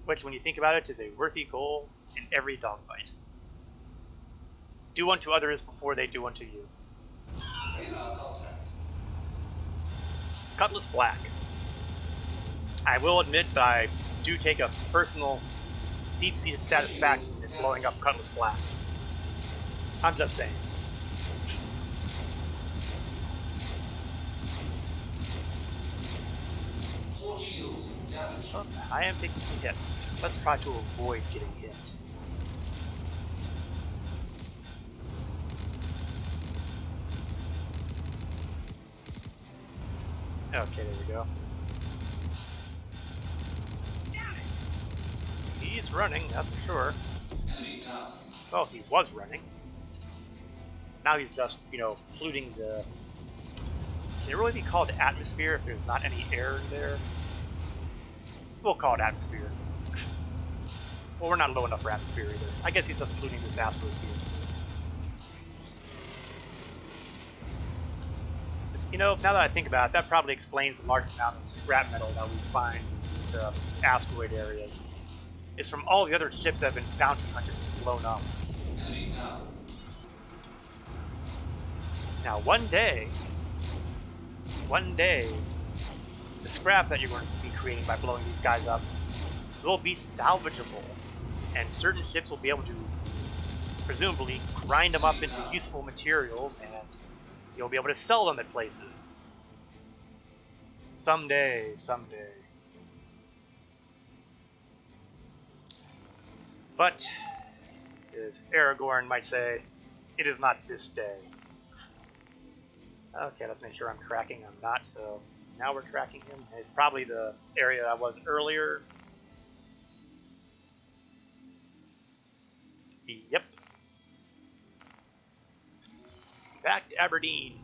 Which, when you think about it, is a worthy goal in every dogfight. Do unto others before they do unto you. Cutlass Black. I will admit that I do take a personal, deep-seated satisfaction in blowing up Cutlass Blacks. I'm just saying. Oh, I am taking some hits. Let's try to avoid getting hit. Okay, there we go. He's running, that's for sure. Well, he was running. Now he's just, you know, polluting the... Can it really be called atmosphere if there's not any air in there? We'll call it atmosphere. Well, we're not low enough for atmosphere either. I guess he's just polluting this asteroid field. You know, now that I think about it, that probably explains a large amount of scrap metal that we find in these asteroid areas. It's from all the other ships that have been bounty hunted and blown up. Now, one day, the scrap that you're going to be creating by blowing these guys up will be salvageable, and certain ships will be able to, presumably, grind them up into useful materials, and you'll be able to sell them at places. Someday. But, as Aragorn might say, it is not this day. Okay, let's make sure I'm tracking. I'm not, so now we're tracking him. It's probably the area I was earlier. Yep. Back to Aberdeen.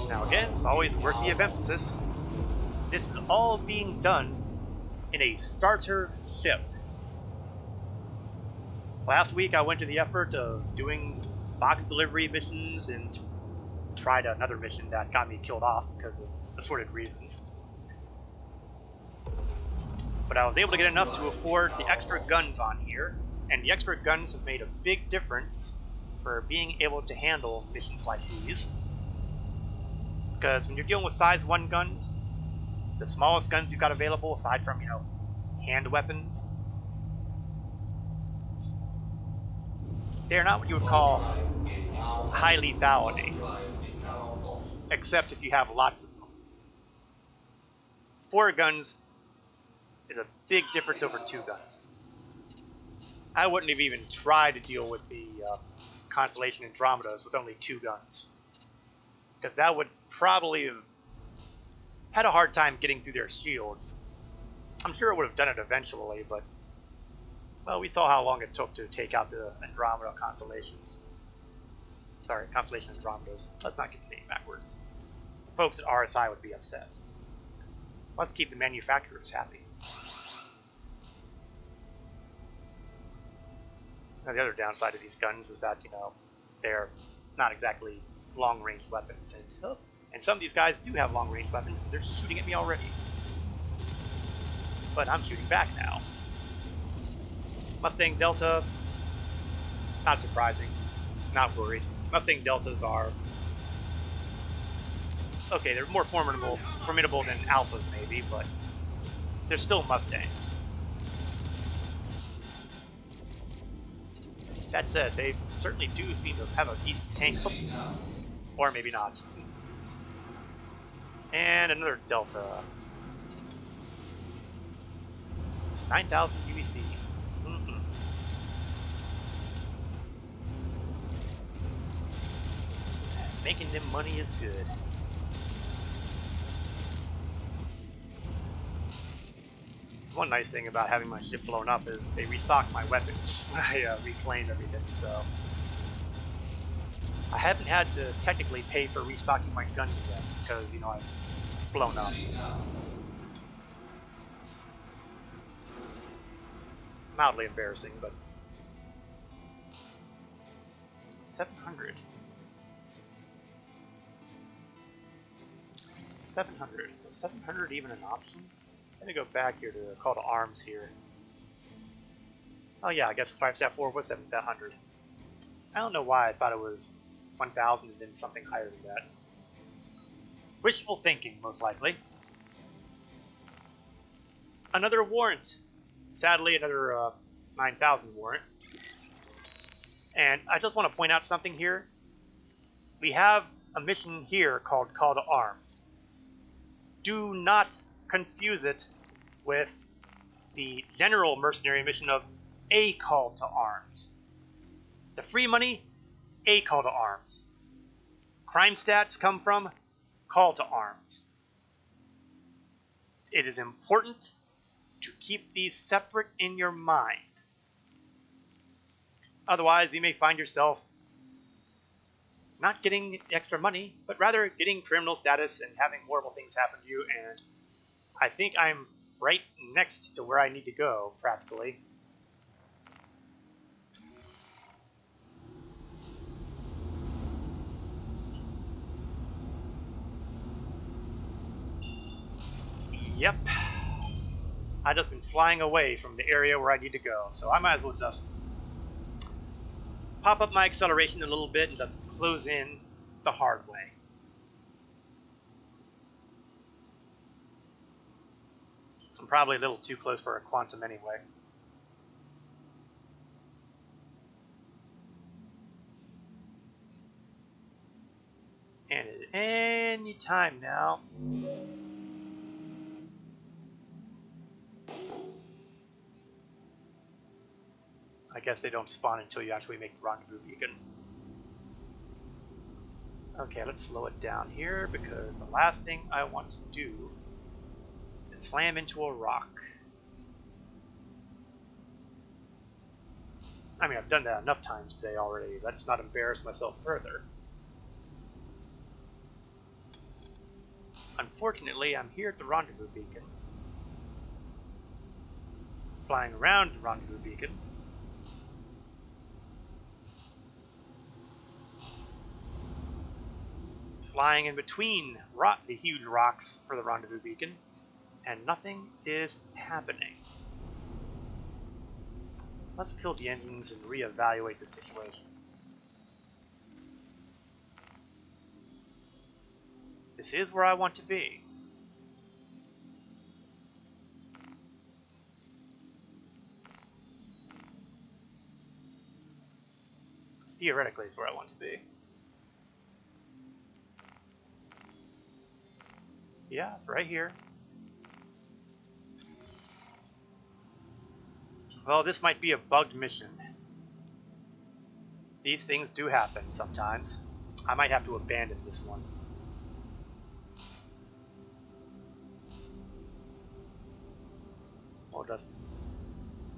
Now again, it's always worthy of emphasis. This is all being done in a starter ship. Last week I went to the effort of doing box delivery missions and tried another mission that got me killed off because of assorted reasons. But I was able to get enough to afford the extra guns on here, and the extra guns have made a big difference for being able to handle missions like these. Because when you're dealing with size 1 guns, the smallest guns you've got available, aside from, you know, hand weapons, they're not what you would call high lethality, except if you have lots of them. 4 guns is a big difference over 2 guns. I wouldn't have even tried to deal with the Constellation Andromedas with only 2 guns, because that would probably have had a hard time getting through their shields. I'm sure it would have done it eventually, but, well, we saw how long it took to take out the Andromeda constellations. Sorry, Constellation Andromedas. Let's not get the name backwards. The folks at RSI would be upset. Let's keep the manufacturers happy. Now, the other downside of these guns is that, you know, they're not exactly long-range weapons, and some of these guys do have long-range weapons because they're shooting at me already. But I'm shooting back now. Mustang Delta, not surprising, not worried. Mustang Deltas are Okay, they're more formidable than Alphas maybe, but they're still Mustangs. That said, they certainly do seem to have a decent tank. Or maybe not. And another Delta. 9,000 UEC. Making them money is good. One nice thing about having my ship blown up is they restock my weapons when I reclaim everything, so... I haven't had to technically pay for restocking my guns yet, because, you know, I've blown up. Mildly embarrassing, but... 700. 700. Is 700 even an option? I'm gonna go back here to the call to arms here. Oh yeah, I guess 5-4 was 700. I don't know why I thought it was 1,000 and then something higher than that. Wishful thinking, most likely. Another warrant. Sadly, another 9,000 warrant. And I just want to point out something here. We have a mission here called Call to Arms. Do not confuse it with the general mercenary mission of a Call to Arms. The free money, a Call to Arms. Crime stats come from Call to Arms. It is important to keep these separate in your mind. Otherwise, you may find yourself not getting extra money, but rather getting criminal status and having horrible things happen to you, and I think I'm right next to where I need to go, practically. Yep. I've just been flying away from the area where I need to go, so I might as well just pop up my acceleration a little bit and just close in the hard way. I'm probably a little too close for a quantum anyway. And at any time now, I guess they don't spawn until you actually make the rendezvous beacon. Okay, let's slow it down here because the last thing I want to do is slam into a rock. I mean, I've done that enough times today already. Let's not embarrass myself further. Unfortunately, I'm here at the rendezvous beacon. Flying around the rendezvous beacon. Flying in between the huge rocks for the rendezvous beacon, and nothing is happening. Let's kill the engines and reevaluate the situation. This is where I want to be. Theoretically, it's where I want to be. Yeah, it's right here. Well, this might be a bugged mission. These things do happen sometimes. I might have to abandon this one. We'll just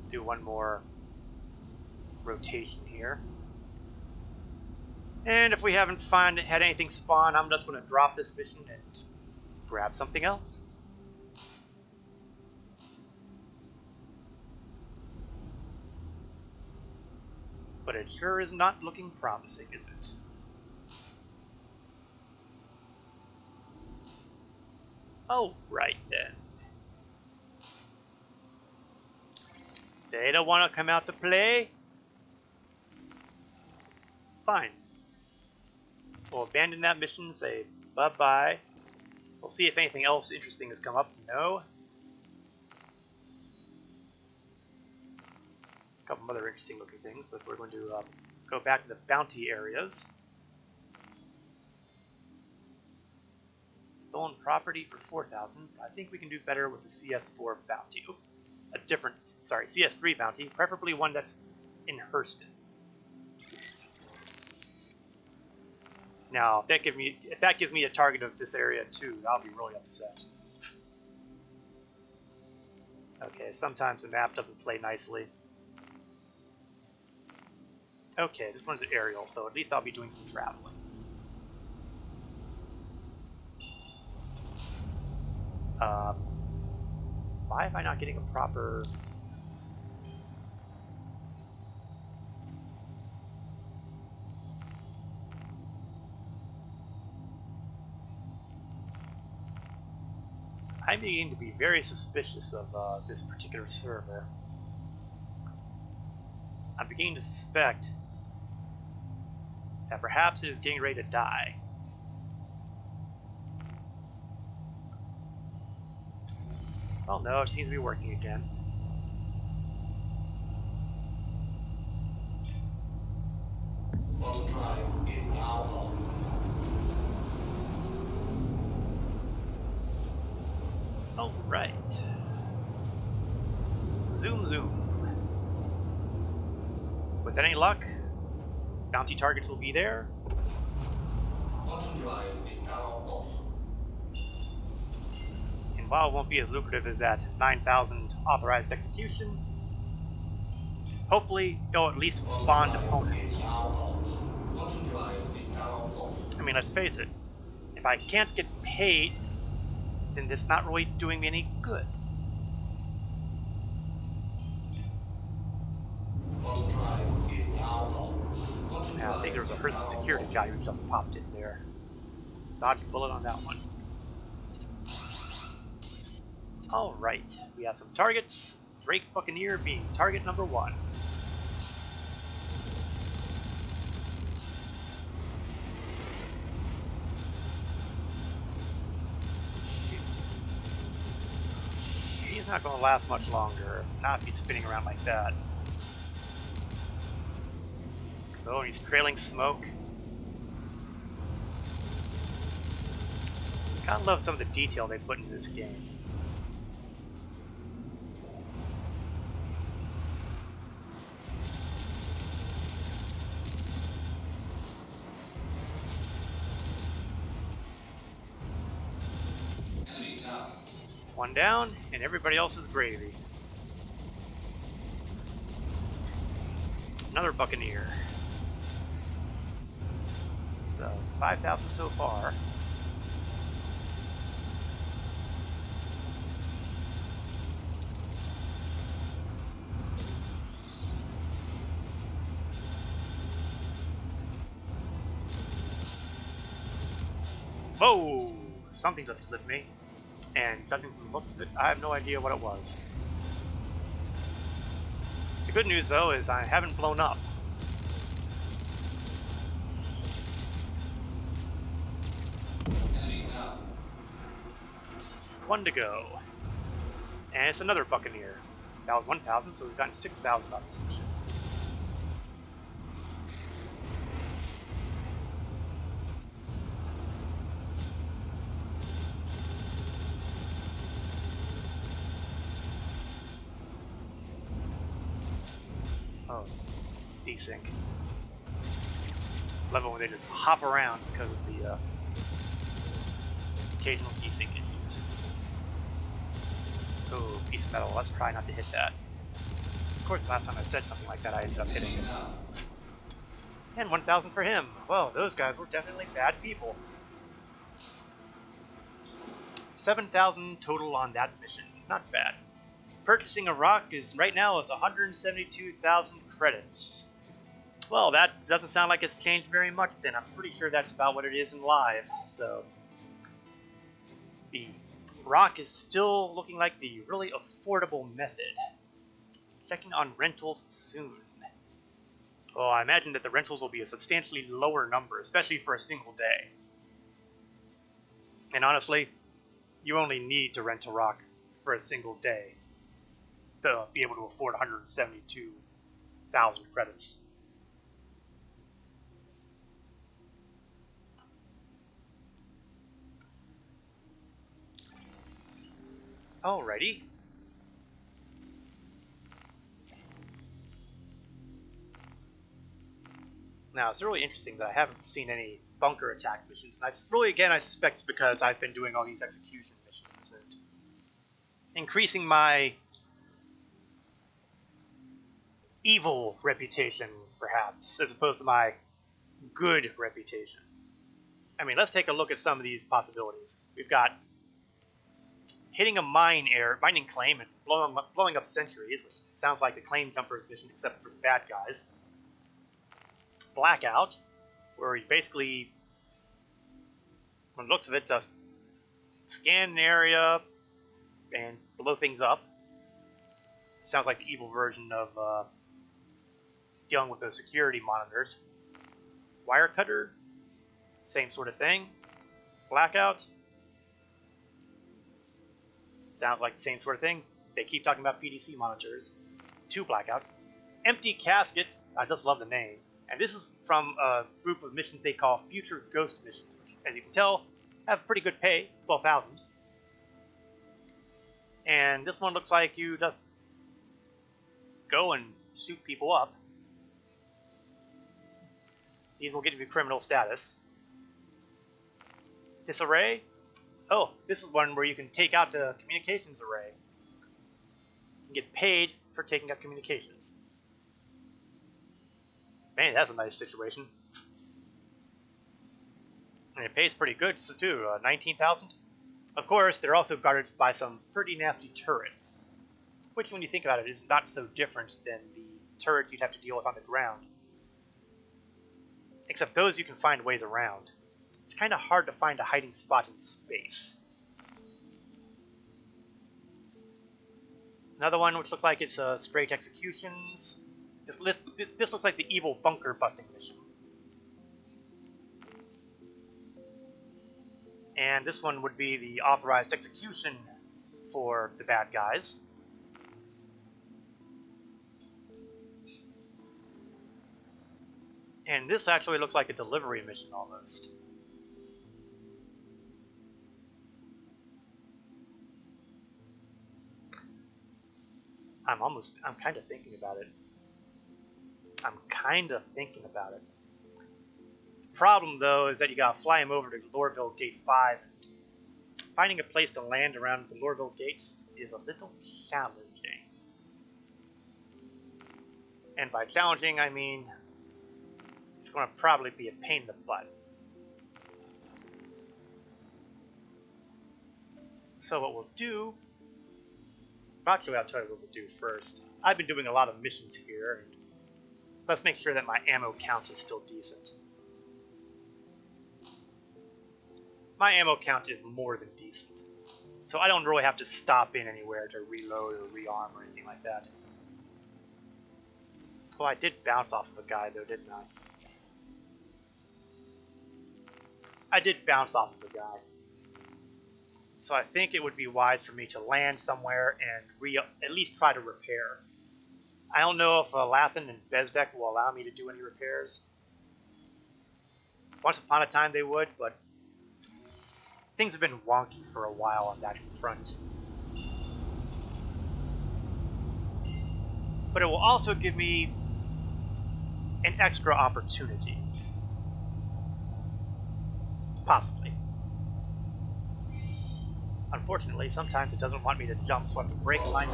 do one more rotation here. And if we haven't had anything spawn, I'm just going to drop this mission and grab something else. But it sure is not looking promising, is it? Oh, right then. They don't want to come out to play? Fine. We'll abandon that mission and say bye-bye We'll see if anything else interesting has come up. No. A couple other interesting looking things, but we're going to go back to the bounty areas. Stolen property for 4,000. I think we can do better with the CS4 bounty. Oop, a different, sorry, CS3 bounty, preferably one that's in Hurston. Now, if that gives me a target of this area too, I'll be really upset. Okay, sometimes the map doesn't play nicely. Okay, this one's an aerial, so at least I'll be doing some traveling. Why am I not getting a proper... I'm beginning to be very suspicious of this particular server. I'm beginning to suspect that perhaps it is getting ready to die. Oh no, it seems to be working again. Water drive is now on. Alright. Zoom zoom. With any luck, bounty targets will be there. Water drive is now off. And while it won't be as lucrative as that 9,000 authorized execution, hopefully it'll at least spawn opponents. Water drive is now off. I mean, let's face it, if I can't get paid, then it's not really doing me any good. Water drive is now on. Now, I think there was a Hurston security guy who just popped in there. Dodge a bullet on that one. Alright, we have some targets. Drake Buccaneer being target number 1. He's not going to last much longer, not be spinning around like that. Oh, he's trailing smoke. Gotta love some of the detail they put into this game. Enemy down. One down, and everybody else is gravy. Another Buccaneer. So, 5,000 so far. Whoa! Something just clipped me. And judging from the looks of it, I have no idea what it was. The good news, though, is I haven't blown up. Enemy down. 1 to go. And it's another Buccaneer. That was 1,000, so we've gotten 6,000 on this mission. Oh, desync. Love it when they just hop around because of the occasional desync issues. Oh, piece of metal. Let's try not to hit that. Of course, last time I said something like that, I ended up hitting it. And 1,000 for him. Well, those guys were definitely bad people. 7,000 total on that mission. Not bad. Purchasing a rock is right now is 172,000 credits. Well, that doesn't sound like it's changed very much then. I'm pretty sure that's about what it is in live. So the rock is still looking like the really affordable method. Checking on rentals soon. Well, I imagine that the rentals will be a substantially lower number, especially for a single day. And honestly, you only need to rent a rock for a single day to be able to afford 172,000 credits. Alrighty. Now, it's really interesting that I haven't seen any bunker attack missions. And I suspect it's because I've been doing all these execution missions and increasing my evil reputation, perhaps, as opposed to my good reputation. I mean, let's take a look at some of these possibilities. We've got hitting a mining claim and blowing up sentries, which sounds like the claim jumpers mission, except for the bad guys. Blackout, where you basically, from the looks of it, just scan an area and blow things up. Sounds like the evil version of dealing with the security monitors. Wire cutter, same sort of thing. Blackout, sounds like the same sort of thing. They keep talking about PDC monitors. 2 blackouts. Empty casket, I just love the name. And this is from a group of missions they call Future Ghost missions, which, as you can tell, have pretty good pay, 12,000. And this one looks like you just go and shoot people up. These will get you criminal status. Disarray? Oh, this is one where you can take out the communications array. You can get paid for taking out communications. Man, that's a nice situation. And it pays pretty good, too, 19,000. Of course, they're also guarded by some pretty nasty turrets, which, when you think about it, is not so different than the turrets you'd have to deal with on the ground. Except those you can find ways around. It's kind of hard to find a hiding spot in space. Another one which looks like it's straight executions. This looks like the evil bunker busting mission. And this one would be the authorized execution for the bad guys. And this actually looks like a delivery mission almost. I'm kind of thinking about it. The problem, though, is that you gotta fly him over to Lorville Gate 5. And finding a place to land around the Lorville Gates is a little challenging. And by challenging, I mean it's gonna probably be a pain in the butt. So what we'll do... Actually, I'll tell you what we'll do first. I've been doing a lot of missions here, and let's make sure that my ammo count is still decent. My ammo count is more than decent, so I don't really have to stop in anywhere to reload or rearm or anything like that. Well, I did bounce off of a guy, though, didn't I? I did bounce off of a guy. So I think it would be wise for me to land somewhere and at least try to repair. I don't know if Lathan and Bezdek will allow me to do any repairs. Once upon a time they would, but things have been wonky for a while on that front. But it will also give me an extra opportunity. Possibly. Unfortunately, sometimes it doesn't want me to jump, so I have to break line.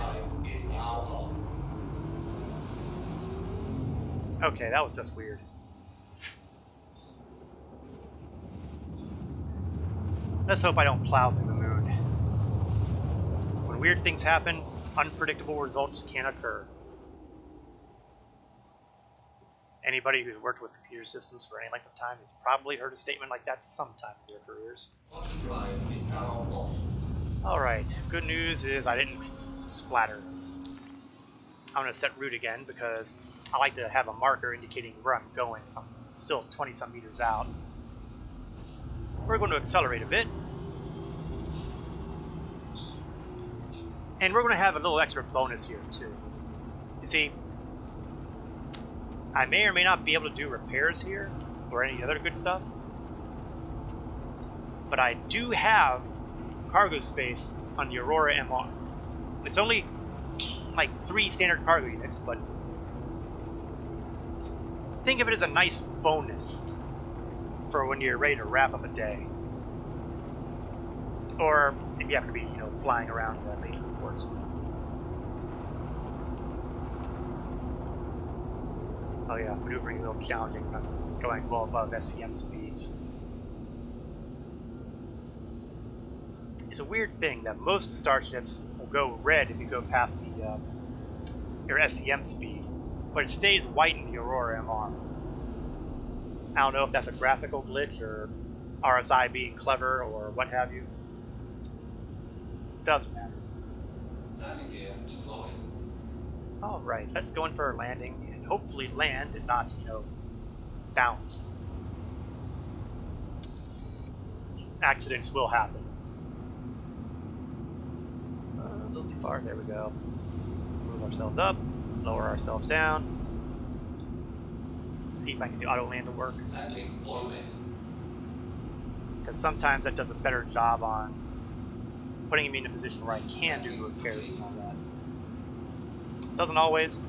Okay, that was just weird. Let's hope I don't plow through the moon. When weird things happen, unpredictable results can occur. Anybody who's worked with computer systems for any length of time has probably heard a statement like that sometime in their careers. Alright, good news is I didn't splatter. I'm going to set route again because I like to have a marker indicating where I'm going. I'm still 20-some meters out. We're going to accelerate a bit. And we're going to have a little extra bonus here, too. You see, I may or may not be able to do repairs here, or any other good stuff. But I do have cargo space on the Aurora MR. It's only like 3 standard cargo units, but think of it as a nice bonus for when you're ready to wrap up a day. Or if you happen to be, you know, flying around major ports. Oh yeah, maneuvering is a little challenging. I'm going well above SCM speeds. It's a weird thing that most starships will go red if you go past the your SCM speed, but it stays white in the Aurora MR. I don't know if that's a graphical glitch or RSI being clever or what have you. Doesn't matter. Landing gear deployed. Alright, let's go in for a landing and hopefully land and not, you know, bounce. Accidents will happen. A little too far, there we go. Move ourselves up, lower ourselves down. See if I can do auto land to work. Landing automated. Because sometimes that does a better job on putting me in a position where I can do repairs and all that. Doesn't always.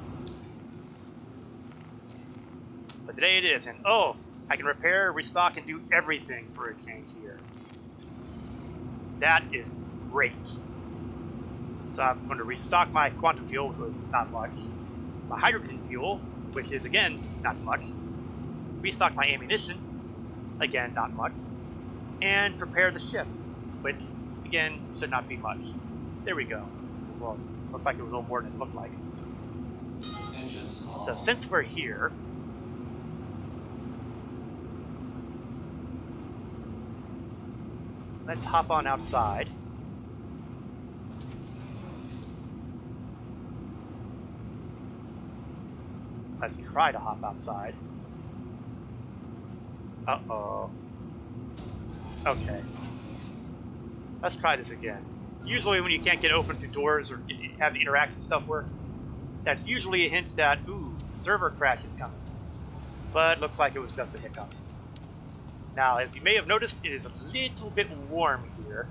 But today it is, and oh, I can repair, restock, and do everything for a change here. That is great. So I'm going to restock my quantum fuel, which was not much. My hydrogen fuel, which is again not much. Restock my ammunition, again not much. And prepare the ship, which again should not be much. There we go. Well, looks like it was a little more than it looked like. Engines on. So since we're here, let's hop on outside. Let's try to hop outside. Uh-oh. Okay. Let's try this again. Usually when you can't get open through doors or have the interaction stuff work, that's usually a hint that, ooh, server crash is coming. But looks like it was just a hiccup. Now, as you may have noticed, it is a little bit warm here,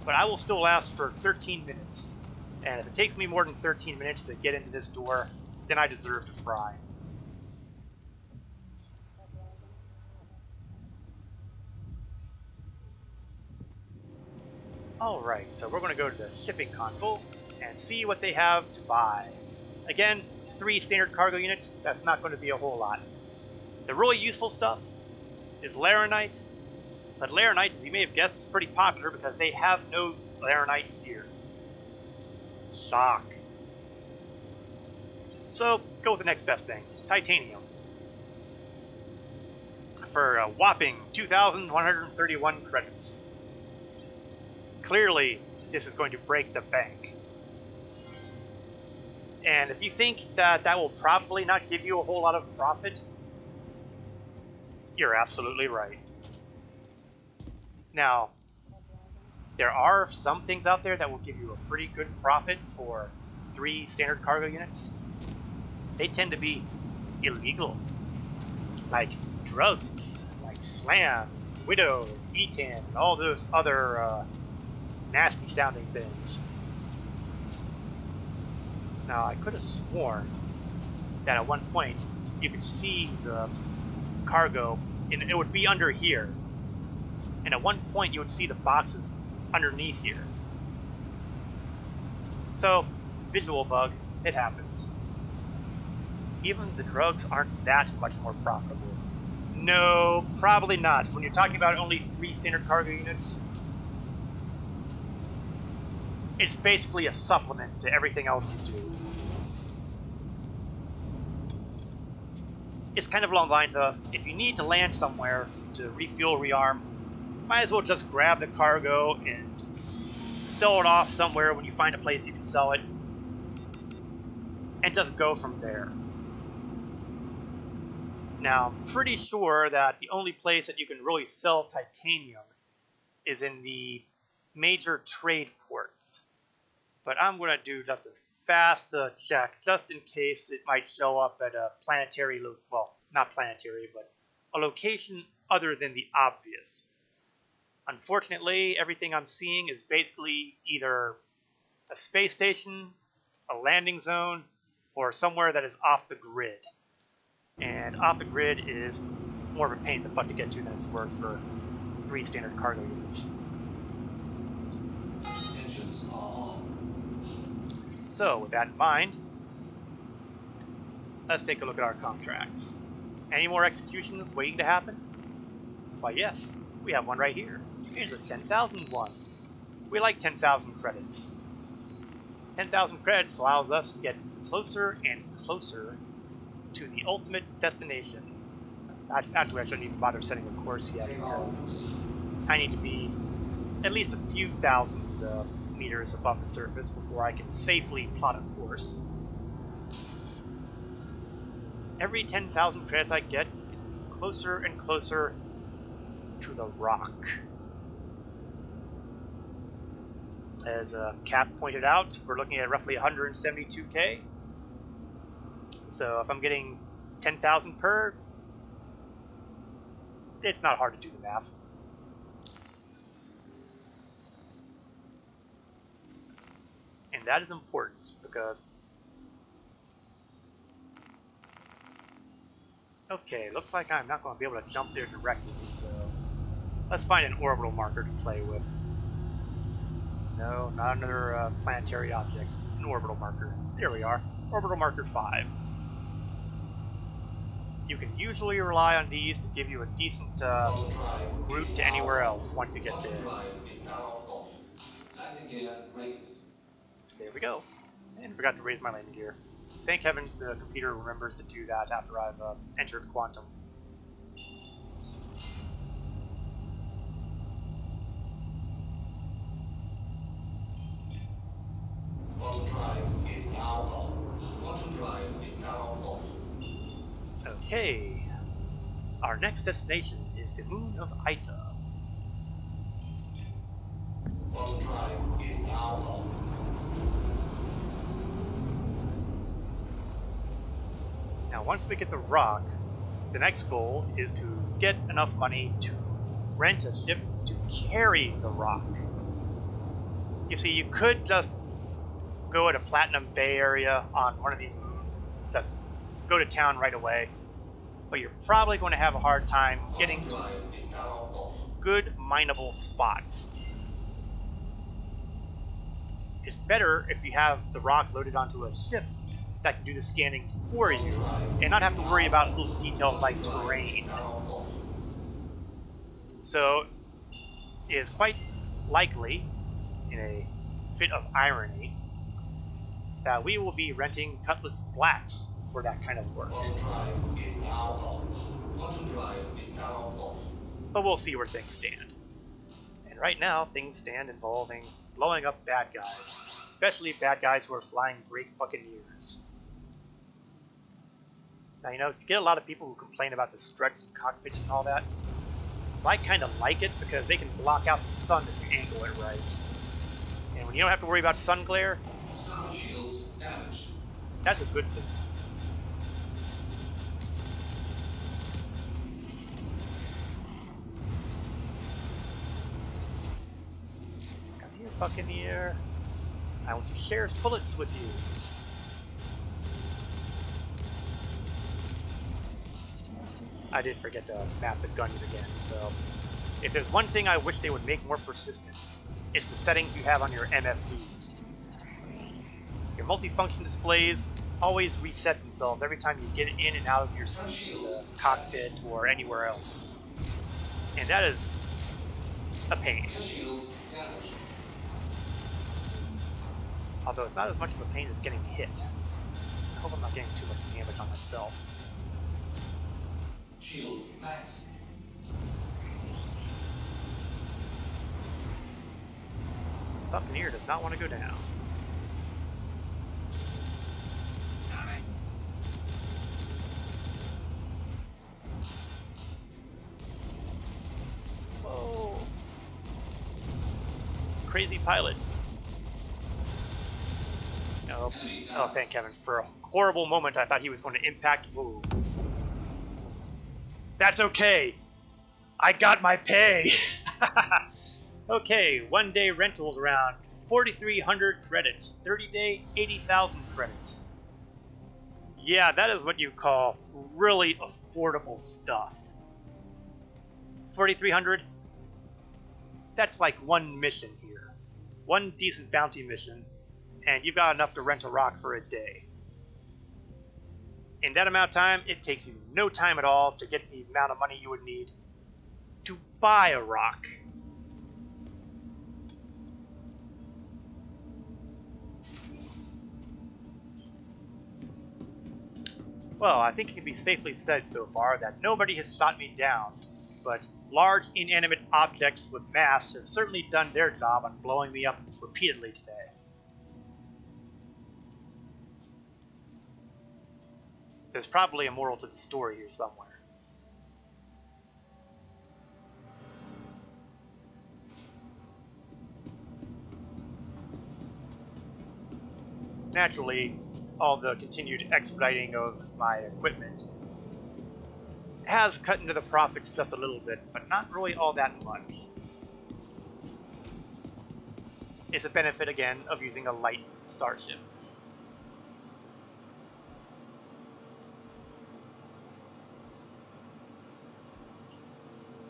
but I will still last for 13 minutes. And if it takes me more than 13 minutes to get into this door, then I deserve to fry. Alright, so we're going to go to the shipping console and see what they have to buy. Again, 3 standard cargo units, that's not going to be a whole lot. The really useful stuff is Laranite, but Laranite, as you may have guessed, is pretty popular because they have no Laranite here. Shock. So, go with the next best thing, Titanium. For a whopping 2,131 credits. Clearly, this is going to break the bank. And if you think that that will probably not give you a whole lot of profit, you're absolutely right. Now, there are some things out there that will give you a pretty good profit for 3 standard cargo units. They tend to be illegal. Like drugs, like Slam, Widow, Etan, and all those other nasty sounding things. Now, I could have sworn that at one point you could see the cargo, and it would be under here. And at one point you would see the boxes underneath here. So, visual bug, it happens. Even the drugs aren't that much more profitable. No, probably not. When you're talking about only 3 standard cargo units, it's basically a supplement to everything else you do. It's kind of along the lines of, if you need to land somewhere to refuel, rearm, might as well just grab the cargo and sell it off somewhere when you find a place you can sell it, and just go from there. Now, I'm pretty sure that the only place that you can really sell titanium is in the major trade ports. But I'm going to do just a fast check, just in case it might show up at a planetary, well, not planetary, but a location other than the obvious. Unfortunately, everything I'm seeing is basically either a space station, a landing zone, or somewhere that is off the grid. And off the grid is more of a pain in the butt to get to than it's worth for 3 standard cargo units. Engines are on. So, with that in mind, let's take a look at our contracts. Any more executions waiting to happen? Why, yes, we have one right here. Here's a 10,000 one. We like 10,000 credits. 10,000 credits allows us to get closer and closer to the ultimate destination. Actually, I shouldn't even bother setting a course yet, because I need to be at least a few thousand meters above the surface before I can safely plot a course. Every 10,000 credits I get gets closer and closer to the rock. As Cap pointed out, we're looking at roughly 172k. So if I'm getting 10,000 per, it's not hard to do the math. And that is important because... Okay, looks like I'm not going to be able to jump there directly, so let's find an orbital marker to play with. No, not another planetary object. An orbital marker. There we are. Orbital marker 5. You can usually rely on these to give you a decent route to anywhere else once you get there. There we go. And forgot to raise my landing gear. Thank heavens the computer remembers to do that after I've entered quantum. Okay. Our next destination is the moon of Ita. Now, once we get the rock, the next goal is to get enough money to rent a ship to carry the rock. You see, you could just go at a Platinum Bay area on one of these moons, just go to town right away, but you're probably going to have a hard time getting to good mineable spots. It's better if you have the rock loaded onto a ship that can do the scanning for you and not have to worry about little details like terrain. So it is quite likely, in a fit of irony, that we will be renting Cutlass Blacks for that kind of work. But we'll see where things stand. And right now, things stand involving blowing up bad guys, especially bad guys who are flying great Buccaneers. Now, you know, you get a lot of people who complain about the struts and cockpits and all that. I kind of like it because they can block out the sun if you angle it right. And when you don't have to worry about sun glare, that's a good thing. Come here, Buccaneer. I want to share bullets with you. I did forget to map the guns again, so if there's one thing I wish they would make more persistent, it's the settings you have on your MFDs. Your multifunction displays always reset themselves every time you get in and out of your seat in the cockpit or anywhere else. And that is a pain. Although it's not as much of a pain as getting hit. I hope I'm not getting too much damage on myself. Shields max. Buccaneer does not want to go down. Whoa. Crazy pilots. Oh, oh, thank heavens. For a horrible moment, I thought he was going to impact. Whoa. That's okay. I got my pay. Okay, 1 day rentals around 4,300 credits. 30 day, 80,000 credits. Yeah, that is what you call really affordable stuff. 4,300? That's like one mission here. One decent bounty mission, and you've got enough to rent a rock for a day. In that amount of time, it takes you no time at all to get the amount of money you would need to buy a rock. Well, I think it can be safely said so far that nobody has shot me down, but large inanimate objects with mass have certainly done their job on blowing me up repeatedly today. There's probably a moral to the story here somewhere. Naturally, all the continued expediting of my equipment has cut into the profits just a little bit, but not really all that much. It's a benefit, again, of using a light starship.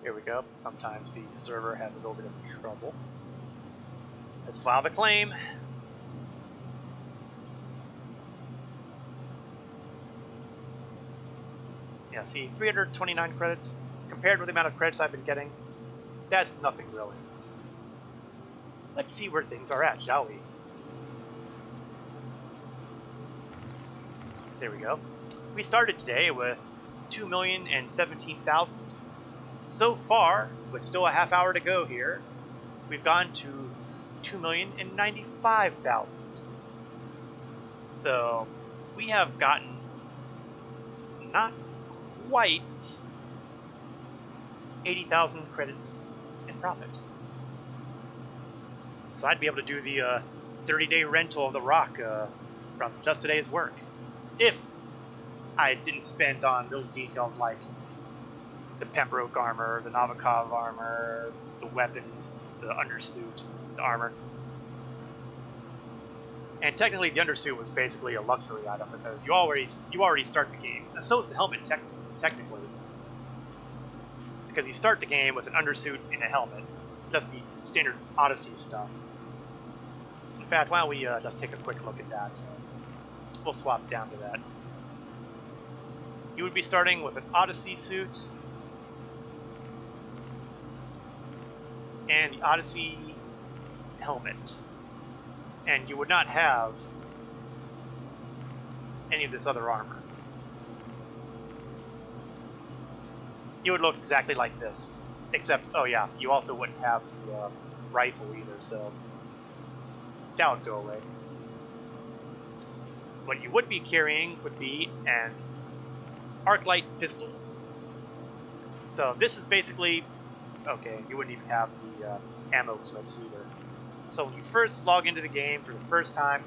Here we go. Sometimes the server has a little bit of trouble. Let's file the claim. Yeah, see, 329 credits, compared with the amount of credits I've been getting, that's nothing really. Let's see where things are at, shall we? There we go. We started today with 2,017,000. So far, with still a half hour to go here, we've gone to 2,095,000. So, we have gotten not quite 80,000 credits in profit. So I'd be able to do the 30-day rental of the rock from just today's work, if I didn't spend on little details like the Pembroke armor, the Novikov armor, the weapons, the undersuit, the armor. And technically the undersuit was basically a luxury item because you already start the game. And so is the helmet technically. Because you start the game with an undersuit and a helmet. Just the standard Odyssey stuff. In fact, why don't we just take a quick look at that. We'll swap down to that. You would be starting with an Odyssey suit and the Odyssey helmet. And you would not have any of this other armor. You would look exactly like this, except, oh yeah, you also wouldn't have the rifle either, so that would go away. What you would be carrying would be an arc-light pistol. So this is basically, okay, you wouldn't even have the ammo clips either. So when you first log into the game for the first time,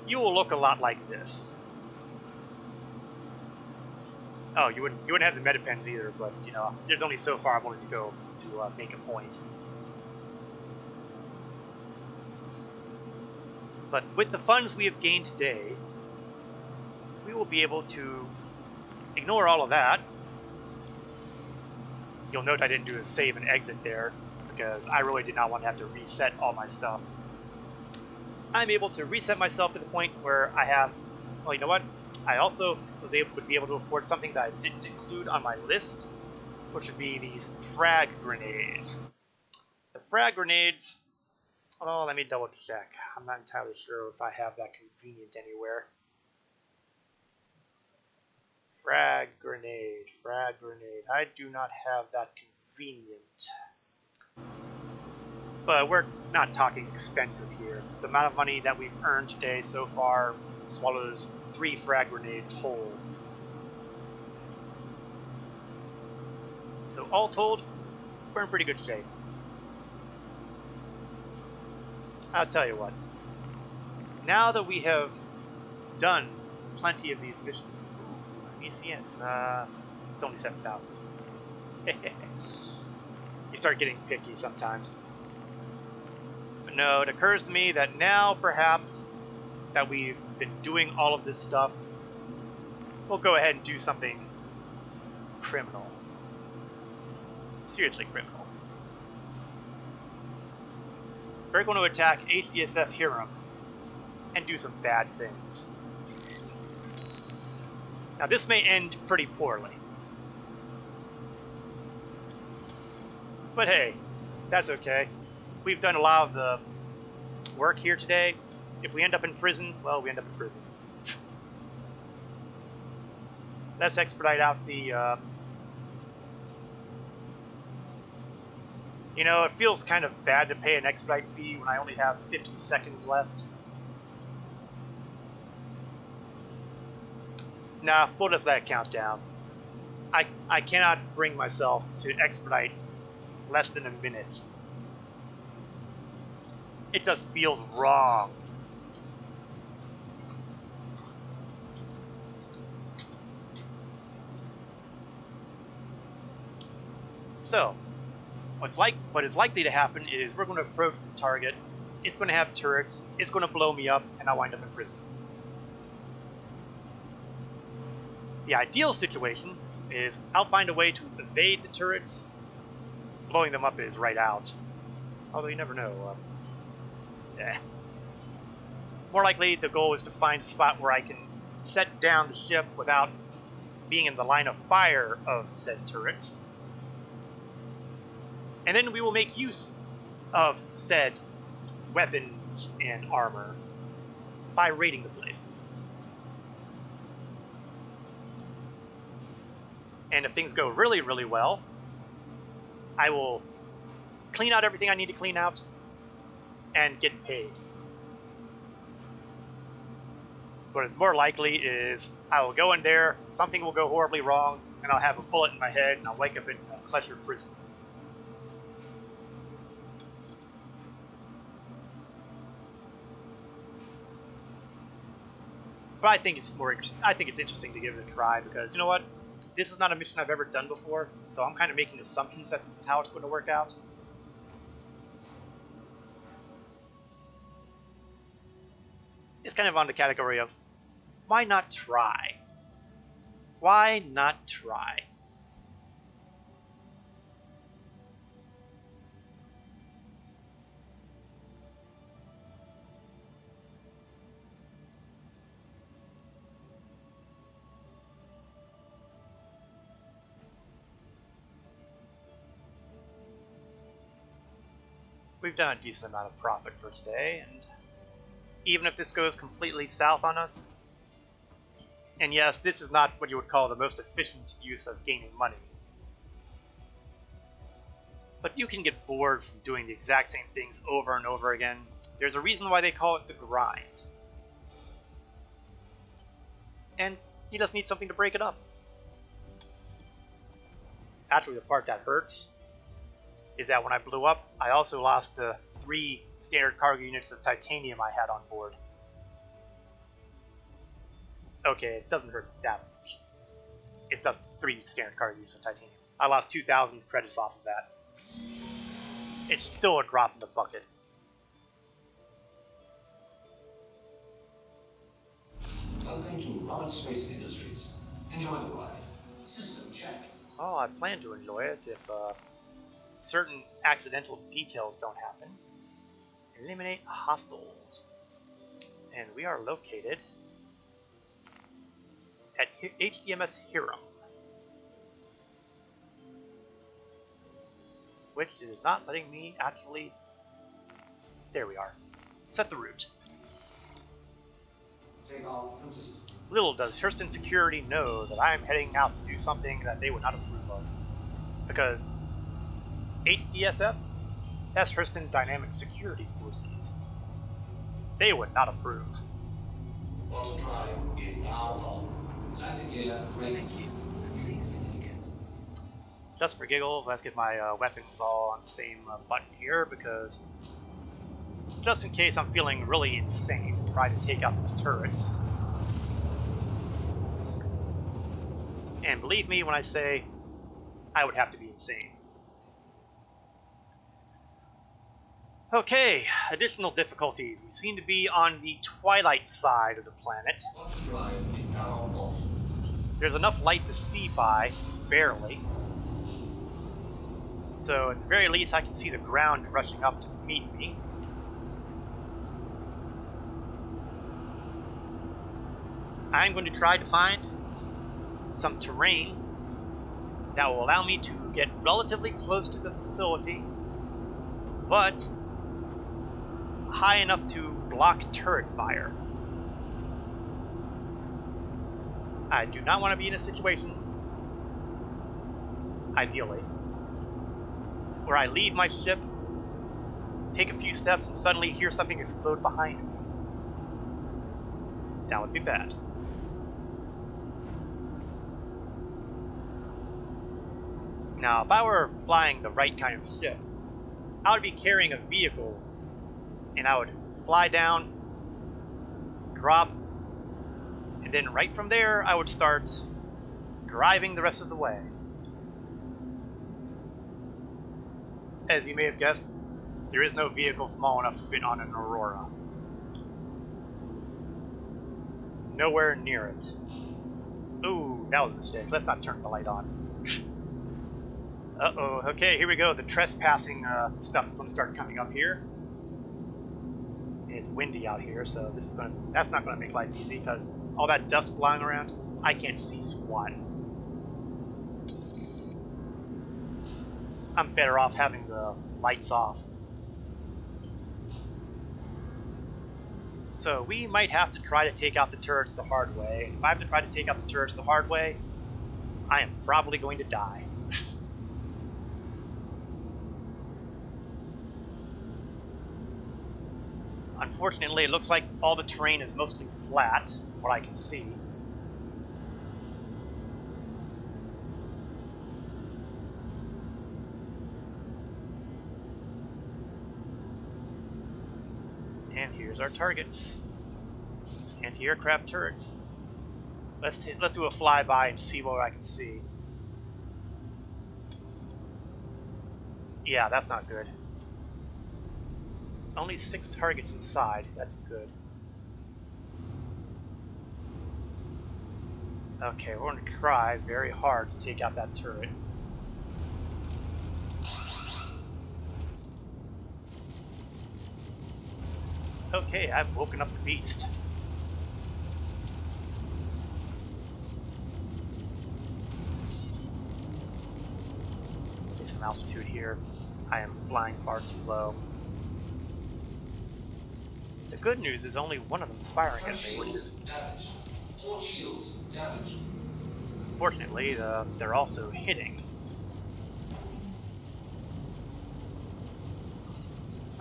you will look a lot like this. Oh, you wouldn't have the metapens either, but you know, there's only so far I'm willing to go to make a point. But with the funds we have gained today, we will be able to ignore all of that. You'll note I didn't do a save and exit there, because I really did not want to have to reset all my stuff. I'm able to reset myself to the point where I have, well, you know what? I also would be able to afford something that I didn't include on my list, which would be these frag grenades. The frag grenades, oh, let me double check. I'm not entirely sure if I have that convenient anywhere. Frag grenade, frag grenade. I do not have that convenient. But we're not talking expensive here. The amount of money that we've earned today so far swallows 3 frag grenades whole. So all told, we're in pretty good shape. I'll tell you what. Now that we have done plenty of these missions. Ooh, let me see it. It's only 7,000. You start getting picky sometimes. But no, it occurs to me that now perhaps that we've been doing all of this stuff, we'll go ahead and do something criminal. Seriously criminal. We're going to attack HDSF Hiram and do some bad things. Now this may end pretty poorly. But hey, that's okay. We've done a lot of the work here today. If we end up in prison, well, we end up in prison. Let's expedite out the... You know, it feels kind of bad to pay an expedite fee when I only have 50 seconds left. Nah, we'll just let it count down. I cannot bring myself to expedite less than a minute. It just feels wrong. So, what is likely to happen is we're going to approach the target, it's going to have turrets, it's going to blow me up, and I'll wind up in prison. The ideal situation is I'll find a way to evade the turrets. Blowing them up is right out. Although you never know. More likely, the goal is to find a spot where I can set down the ship without being in the line of fire of said turrets. And then we will make use of said weapons and armor by raiding the place. And if things go really, really well, I will clean out everything I need to clean out and get paid. What is more likely is I will go in there, something will go horribly wrong, and I'll have a bullet in my head, and I'll wake up in a Klesher prison. But I think it's more interesting. I think it's interesting to give it a try because you know what? This is not a mission I've ever done before, so I'm kind of making assumptions that this is how it's going to work out. It's kind of on the category of why not try? Why not try? We've done a decent amount of profit for today, and even if this goes completely south on us, and yes, this is not what you would call the most efficient use of gaining money, but you can get bored from doing the exact same things over and over again. There's a reason why they call it the grind. And you just need something to break it up. Actually, the part that hurts is that when I blew up, I also lost the 3 standard cargo units of titanium I had on board. Okay, it doesn't hurt that much. It's just 3 standard cargo units of titanium. I lost 2,000 credits off of that. It's still a drop in the bucket. Welcome to Aurora Space Industries. Enjoy the ride. System check. Oh, I plan to enjoy it if certain accidental details don't happen. Eliminate hostiles. And we are located at HDMS Hiram, which is not letting me actually... There we are. Set the route. Take off complete. Little does Hurston Security know that I am heading out to do something that they would not approve of. Because HDSF? That's Hurston Dynamic Security Forces. They would not approve. Auto drive is now on. Landing gear ready. Just for giggles, let's get my weapons all on the same button here, because just in case I'm feeling really insane, try to take out those turrets. And believe me when I say I would have to be insane. Okay, additional difficulties. We seem to be on the twilight side of the planet. Drive is now off. There's enough light to see by, barely. So at the very least I can see the ground rushing up to meet me. I'm going to try to find some terrain that will allow me to get relatively close to the facility, but high enough to block turret fire. I do not want to be in a situation, ideally, where I leave my ship, take a few steps, and suddenly hear something explode behind me. That would be bad. Now, if I were flying the right kind of ship, I would be carrying a vehicle, and I would fly down, drop, and then right from there, I would start driving the rest of the way. As you may have guessed, there is no vehicle small enough to fit on an Aurora. Nowhere near it. Ooh, that was a mistake. Let's not turn the light on. Uh-oh, okay, here we go. The trespassing stuff is going to start coming up here. And it's windy out here, so that's not going to make life easy, because all that dust flying around, I can't see squat. I'm better off having the lights off. So we might have to try to take out the turrets the hard way. If I have to try to take out the turrets the hard way, I am probably going to die. Unfortunately, it looks like all the terrain is mostly flat, what I can see. And here's our targets. Anti-aircraft turrets. Let's do a flyby and see what I can see. Yeah, that's not good. Only 6 targets inside. That's good. Okay, we're going to try very hard to take out that turret. Okay, I've woken up the beast. Get some altitude here. I am flying far too low. The good news is only one of them's firing at me, which is... Fortunately, they're also hitting.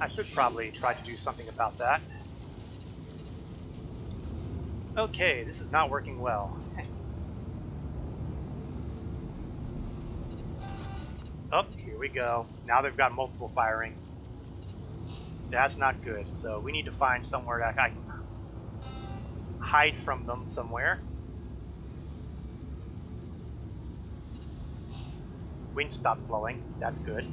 I should probably try to do something about that. Okay, this is not working well. Oh, here we go. Now they've got multiple firing. That's not good, so we need to find somewhere that I can hide from them somewhere. Wind stopped blowing, that's good.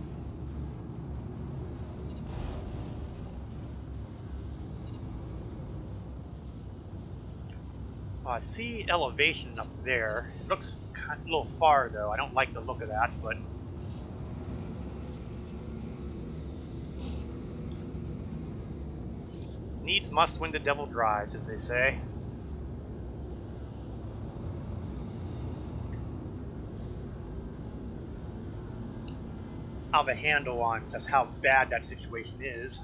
Oh, I see elevation up there. It looks a little far though, I don't like the look of that, but... Needs must when the devil drives, as they say. I'll have a handle on just how bad that situation is.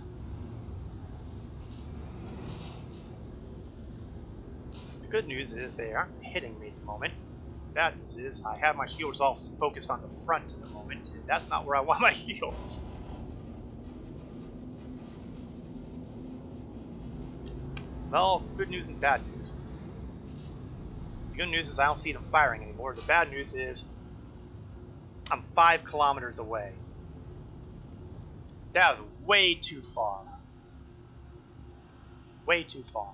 The good news is they aren't hitting me at the moment. The bad news is I have my shields all focused on the front at the moment, and that's not where I want my shields. Well, good news and bad news. The good news is I don't see them firing anymore. The bad news is I'm 5 kilometers away. That was way too far. Way too far.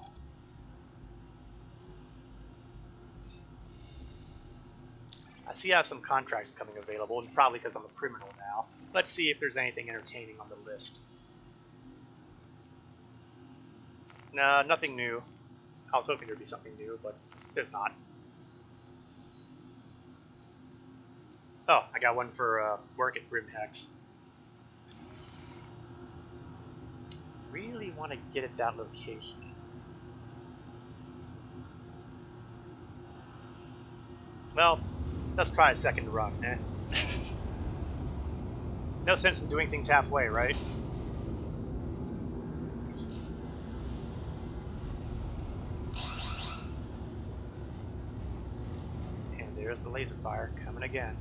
see I have some contracts becoming available, and probably because I'm a criminal now. Let's see if there's anything entertaining on the list. Nah, nothing new. I was hoping there'd be something new, but there's not. Oh, I got one for work at Grimhex. Really want to get at that location. Well, let's try a second run, eh? No sense in doing things halfway, right? And there's the laser fire coming again.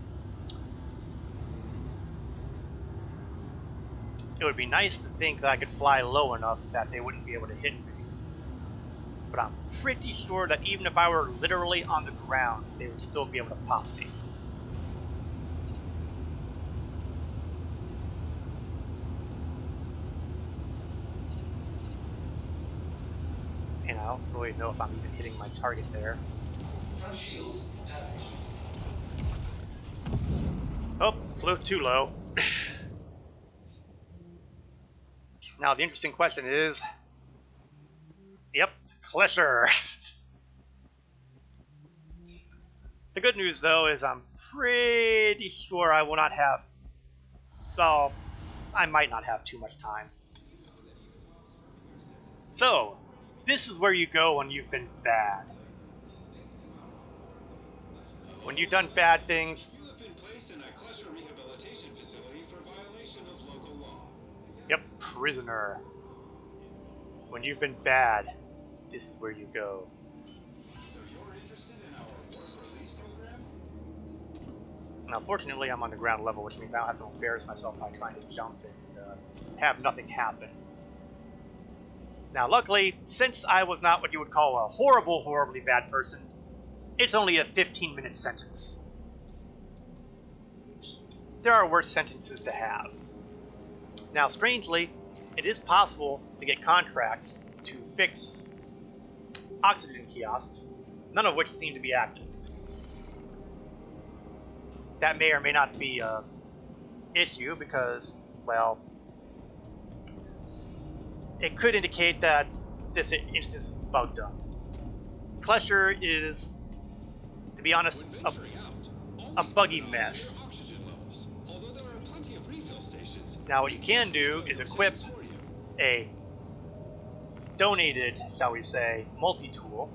It would be nice to think that I could fly low enough that they wouldn't be able to hit me. But I'm pretty sure that even if I were literally on the ground, they would still be able to pop me. And I don't really know if I'm even hitting my target there. Front shields damaged. Oh, flew too low. Now the interesting question is... Yep, Klesher. The good news, though, is I'm pretty sure I will not have... Well, I might not have too much time. So, this is where you go when you've been bad. When you've done bad things... You have been placed in a Klesher rehabilitation facility for violation of local law. Yep, prisoner. When you've been bad, this is where you go. So you're interested in our work release program? Now, fortunately, I'm on the ground level, which means I don't have to embarrass myself by trying to jump and have nothing happen. Now, luckily, since I was not what you would call a horribly bad person, it's only a 15-minute sentence. There are worse sentences to have. Now, strangely, it is possible to get contracts to fix oxygen kiosks, none of which seem to be active. That may or may not be an issue because, well, it could indicate that this instance is bugged up. Klesher is, to be honest, a buggy mess. Now what you can do is equip a donated, shall we say, multi-tool.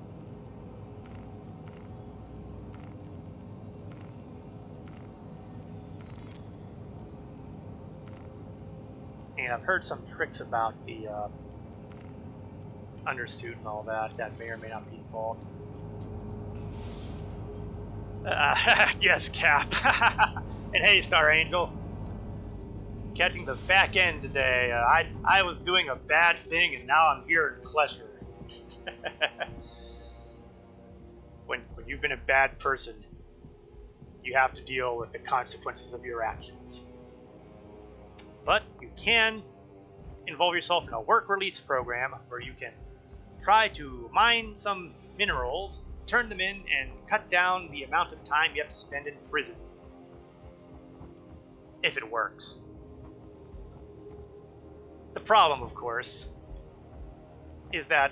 And I've heard some tricks about the undersuit and all that may or may not be involved. Yes, Cap. And hey, Star Angel. Catching the back end today. I was doing a bad thing and now I'm here in Klesher. When you've been a bad person, you have to deal with the consequences of your actions. But you can involve yourself in a work release program where you can try to mine some minerals, turn them in, and cut down the amount of time you have to spend in prison. If it works. The problem, of course, is that,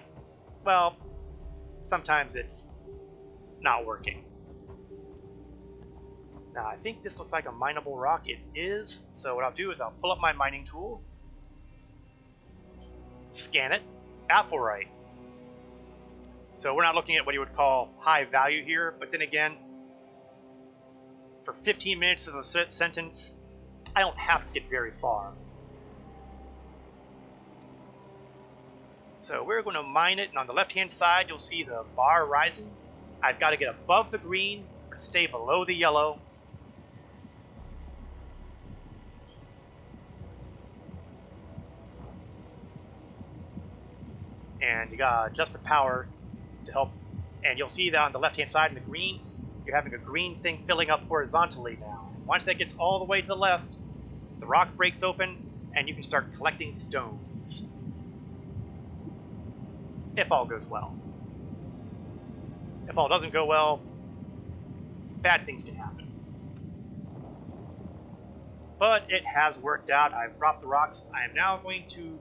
well, sometimes it's not working. Now, I think this looks like a mineable rock. It is. So what I'll do is I'll pull up my mining tool, scan it, aphelrite. So we're not looking at what you would call high value here, but then again, for 15 minutes of a sentence, I don't have to get very far. So we're going to mine it, and on the left-hand side, you'll see the bar rising. I've got to get above the green, but stay below the yellow. And you got to adjust the power to help. And you'll see that on the left-hand side in the green, you're having a green thing filling up horizontally now. Once that gets all the way to the left, the rock breaks open, and you can start collecting stones. If all goes well. If all doesn't go well, bad things can happen. But it has worked out. I've dropped the rocks. I am now going to...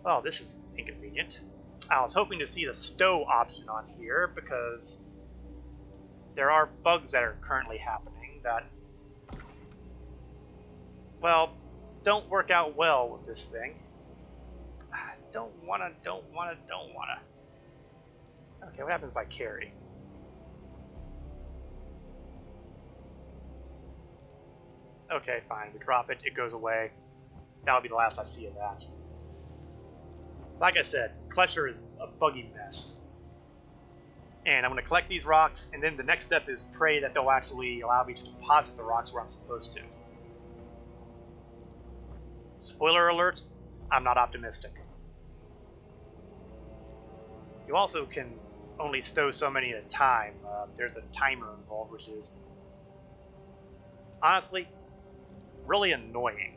Well, this is inconvenient. I was hoping to see the stow option on here because there are bugs that are currently happening that, well, don't work out well with this thing. Don't wanna. Okay, what happens if I carry? Okay, fine. We drop it. It goes away. That'll be the last I see of that. Like I said, Klesher is a buggy mess. And I'm going to collect these rocks, and then the next step is pray that they'll actually allow me to deposit the rocks where I'm supposed to. Spoiler alert, I'm not optimistic. You also can only stow so many at a time. There's a timer involved, which is honestly really annoying.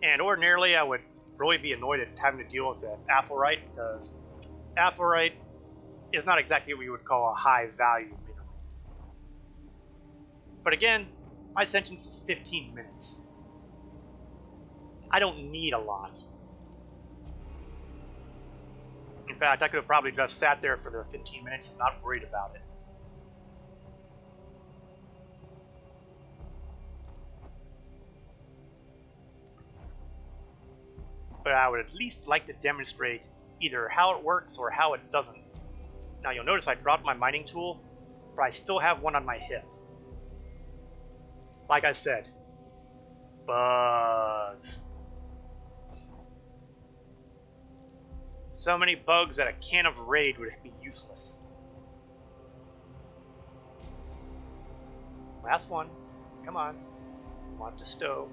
And ordinarily I would really be annoyed at having to deal with the Aurora because Aurora is not exactly what you would call a high value mineral. But again, my sentence is 15 minutes. I don't need a lot. In fact, I could have probably just sat there for the 15 minutes and not worried about it. But I would at least like to demonstrate either how it works or how it doesn't. Now you'll notice I dropped my mining tool, but I still have one on my hip. Like I said, bugs. So many bugs that a can of Raid would be useless. Last one. Come on. You want to stow.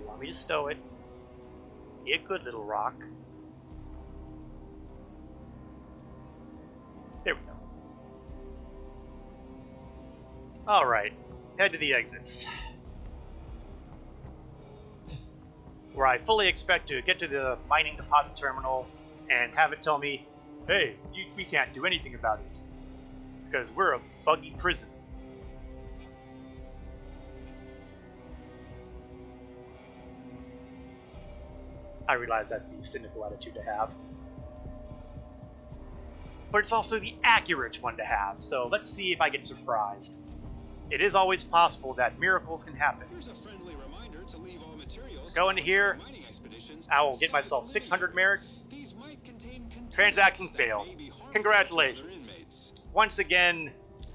You want me to stow it. Be a good little rock. There we go. Alright. Head to the exits. Where I fully expect to get to the mining deposit terminal and have it tell me, hey, we can't do anything about it. Because we're a buggy prison. I realize that's the cynical attitude to have. But it's also the accurate one to have, so let's see if I get surprised. It is always possible that miracles can happen. Here's a friendly reminder to leave all materials. Go into here, I will get myself 600 merits. Transaction failed. Congratulations. Once again,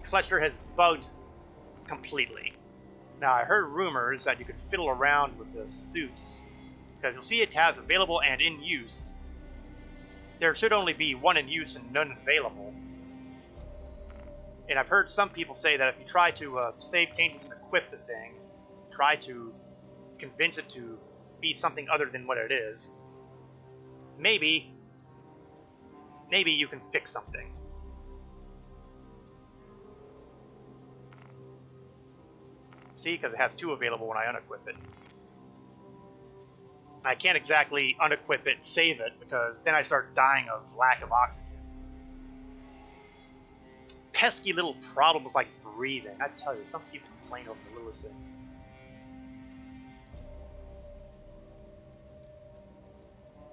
Klesher has bugged completely. Now, I heard rumors that you could fiddle around with the suits, because you'll see it has available and in use. There should only be one in use and none available. And I've heard some people say that if you try to save changes and equip the thing, try to convince it to be something other than what it is, maybe you can fix something. See, because it has two available when I unequip it. I can't exactly unequip it, save it, because then I start dying of lack of oxygen. Pesky little problems like breathing. I tell you, some people complain over the littlest things.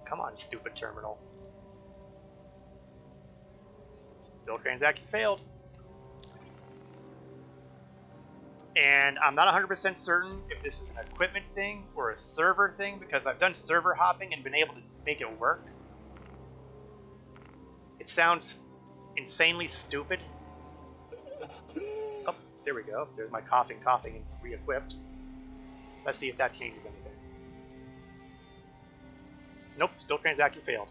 Come on, stupid terminal. Still transaction failed. And I'm not 100% certain if this is an equipment thing or a server thing, because I've done server hopping and been able to make it work. It sounds insanely stupid. Oh, there we go. There's my coughing and re-equipped. Let's see if that changes anything. Nope, still transaction failed.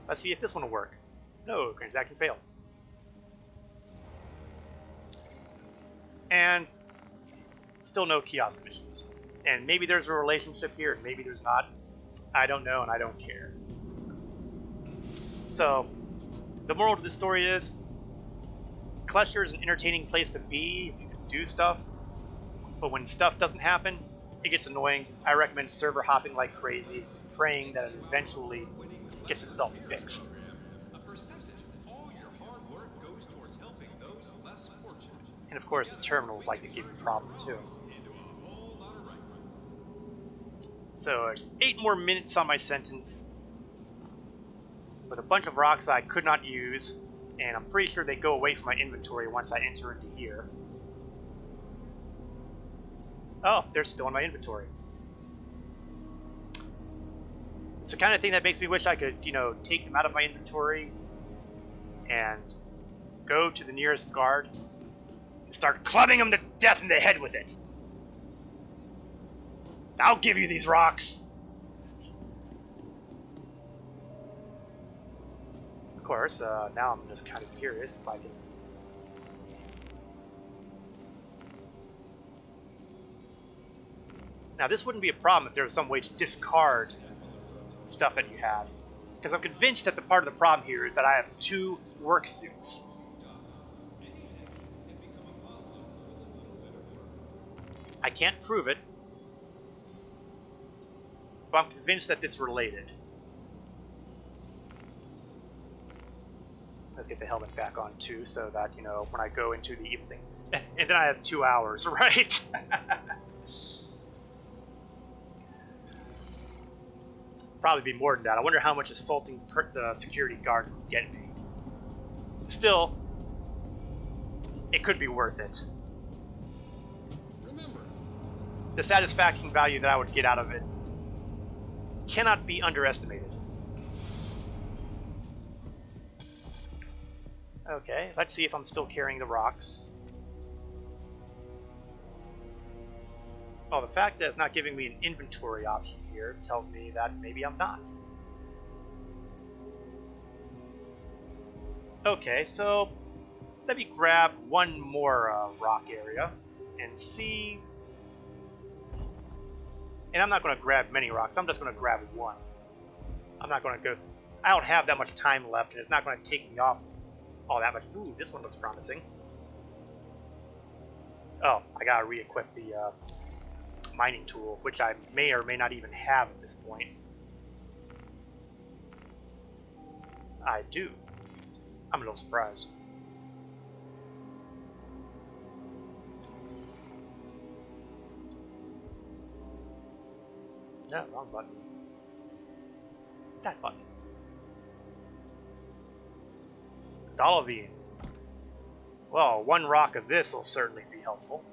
Let's see if this one will work. No, transaction failed. And still no kiosk missions. And maybe there's a relationship here, and maybe there's not. I don't know, and I don't care. So, the moral of this story is, Klesher is an entertaining place to be if you can do stuff, but when stuff doesn't happen, it gets annoying. I recommend server hopping like crazy. praying that it eventually gets itself fixed. And of course, the terminals like to give me problems too. So there's 8 more minutes on my sentence with a bunch of rocks I could not use, and I'm pretty sure they go away from my inventory once I enter into here. Oh, they're still in my inventory. It's the kind of thing that makes me wish I could, you know, take them out of my inventory and go to the nearest guard and start clubbing them to death in the head with it. I'll give you these rocks. Of course, now I'm just kind of curious if I can... Now, this wouldn't be a problem if there was some way to discard stuff that you had. Because I'm convinced that the part of the problem here is that I have 2 work suits. I can't prove it, but I'm convinced that it's related. Let's get the helmet back on too, so that, you know, when I go into the evening, and then I have 2 hours, right? Probably be more than that. I wonder how much assaulting the security guards would get me. Still, it could be worth it. Remember, The satisfaction value that I would get out of it cannot be underestimated. Okay, let's see if I'm still carrying the rocks. Well, the fact that it's not giving me an inventory option here tells me that maybe I'm not. Okay, so let me grab one more rock area and see. And I'm not going to grab many rocks, I'm just going to grab one. I'm not going to go... I don't have that much time left, and it's not going to take me off all that much. Ooh, this one looks promising. Oh, I gotta re-equip the mining tool, which I may or may not even have at this point. I do. I'm a little surprised. No, wrong button. That button. Dolivine. Well, one rock of this will certainly be helpful.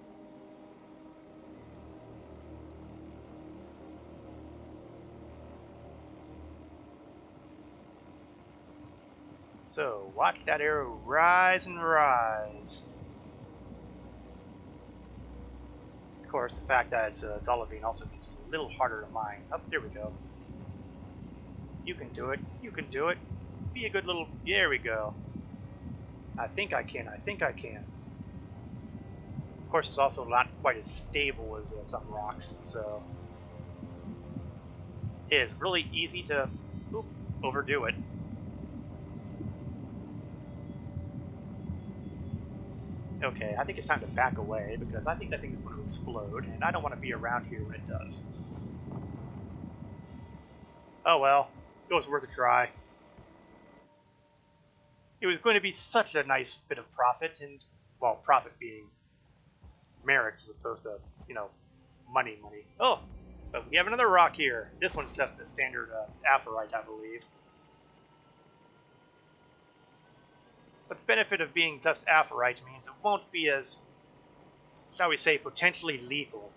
So, watch that arrow rise and rise. Of course, the fact that it's a Dolivine also makes it a little harder to mine. Oh, there we go. You can do it. You can do it. Be a good little... There we go. I think I can. I think I can. Of course, it's also not quite as stable as some rocks, so... It is really easy to overdo it. Okay, I think it's time to back away, because I think that thing is going to explode, and I don't want to be around here when it does. Oh well, it was worth a try. It was going to be such a nice bit of profit, and, well, profit being merits as opposed to, you know, money. Oh, but we have another rock here. This one's just the standard aphrite, I believe. But the benefit of being just aphrite means it won't be as, shall we say, potentially lethal.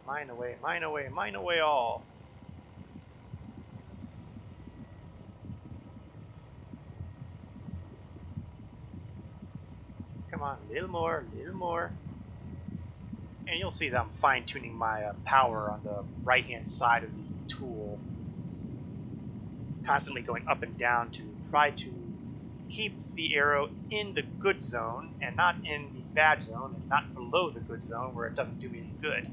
Mine away, mine away, mine away all. Come on, a little more, a little more. And you'll see that I'm fine-tuning my power on the right-hand side of the tool. Constantly going up and down to try to keep the arrow in the good zone and not in the bad zone and not below the good zone where it doesn't do me any good.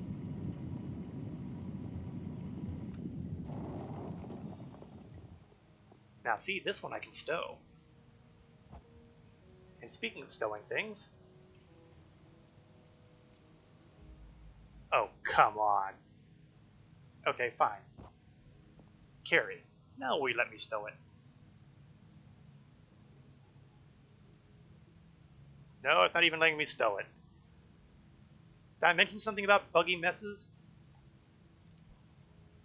Now see, this one I can stow. And speaking of stowing things, come on. Okay, fine. Carry. No, will you let me stow it? No, it's not even letting me stow it. Did I mention something about buggy messes?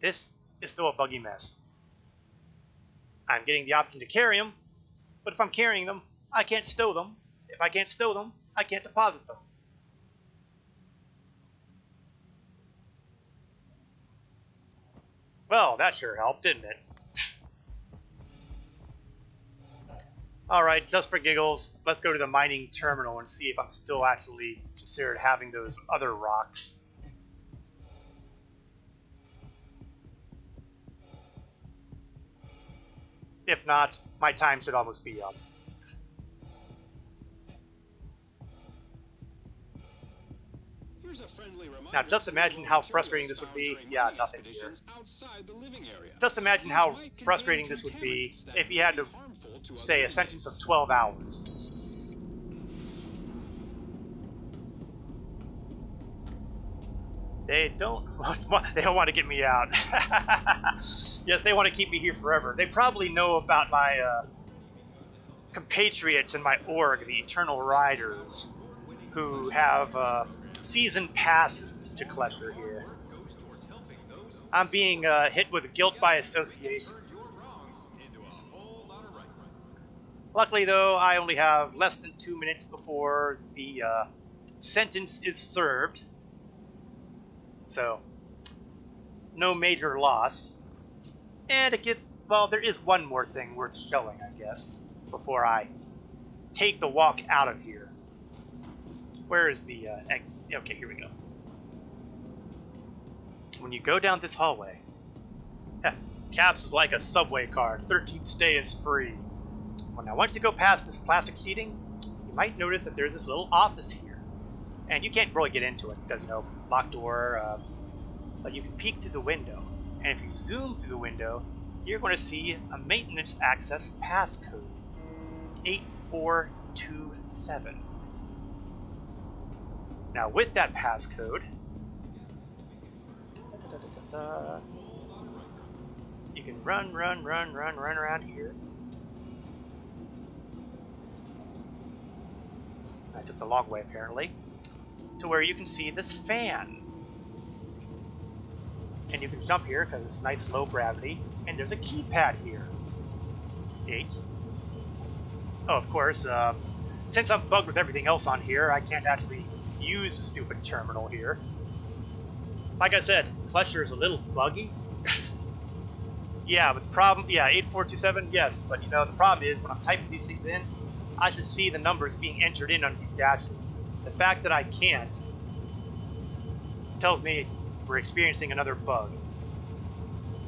This is still a buggy mess. I'm getting the option to carry them, but if I'm carrying them, I can't stow them. If I can't stow them, I can't deposit them. Well, that sure helped, didn't it? Alright, just for giggles, let's go to the mining terminal and see if I'm still actually considered having those other rocks. If not, my time should almost be up. Here's a friendly reminder Now, just imagine how frustrating this would be. Yeah, nothing here. Just imagine how frustrating this would be if you had to, say, a sentence of 12 hours. They don't want to get me out. Yes, they want to keep me here forever. They probably know about my compatriots in my org, the Eternal Riders, who have season passes to Klesher here. I'm being hit with guilt by association. Luckily, though, I only have less than 2 minutes before the sentence is served. So, no major loss. And it gets, well, there is one more thing worth showing, I guess, before I take the walk out of here. Where is the, okay, here we go. When you go down this hallway, Caps is like a subway card, 13th day is free. Well, now once you go past this plastic sheeting, you might notice that there's this little office here. And you can't really get into it because, you know, locked door, but you can peek through the window. And if you zoom through the window, you're going to see a maintenance access passcode, 8427. Now with that passcode, you can run around here. I took the long way apparently, to where you can see this fan. And you can jump here because it's nice low gravity, and there's a keypad here. 8. Oh, of course, since I'm bugged with everything else on here, I can't actually use the stupid terminal here. Like I said, Klesher is a little buggy. Yeah, but the problem, yeah, 8427, yes, but you know, the problem is when I'm typing these things in, I should see the numbers being entered in on these dashes. The fact that I can't tells me we're experiencing another bug.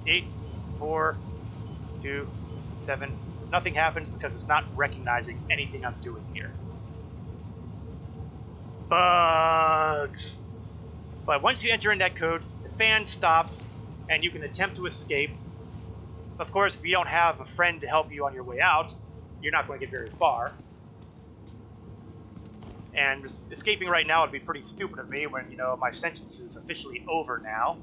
8427. Nothing happens because it's not recognizing anything I'm doing here. Bugs! But once you enter in that code, the fan stops, and you can attempt to escape. Of course, if you don't have a friend to help you on your way out, you're not going to get very far. And escaping right now would be pretty stupid of me when, you know, my sentence is officially over now.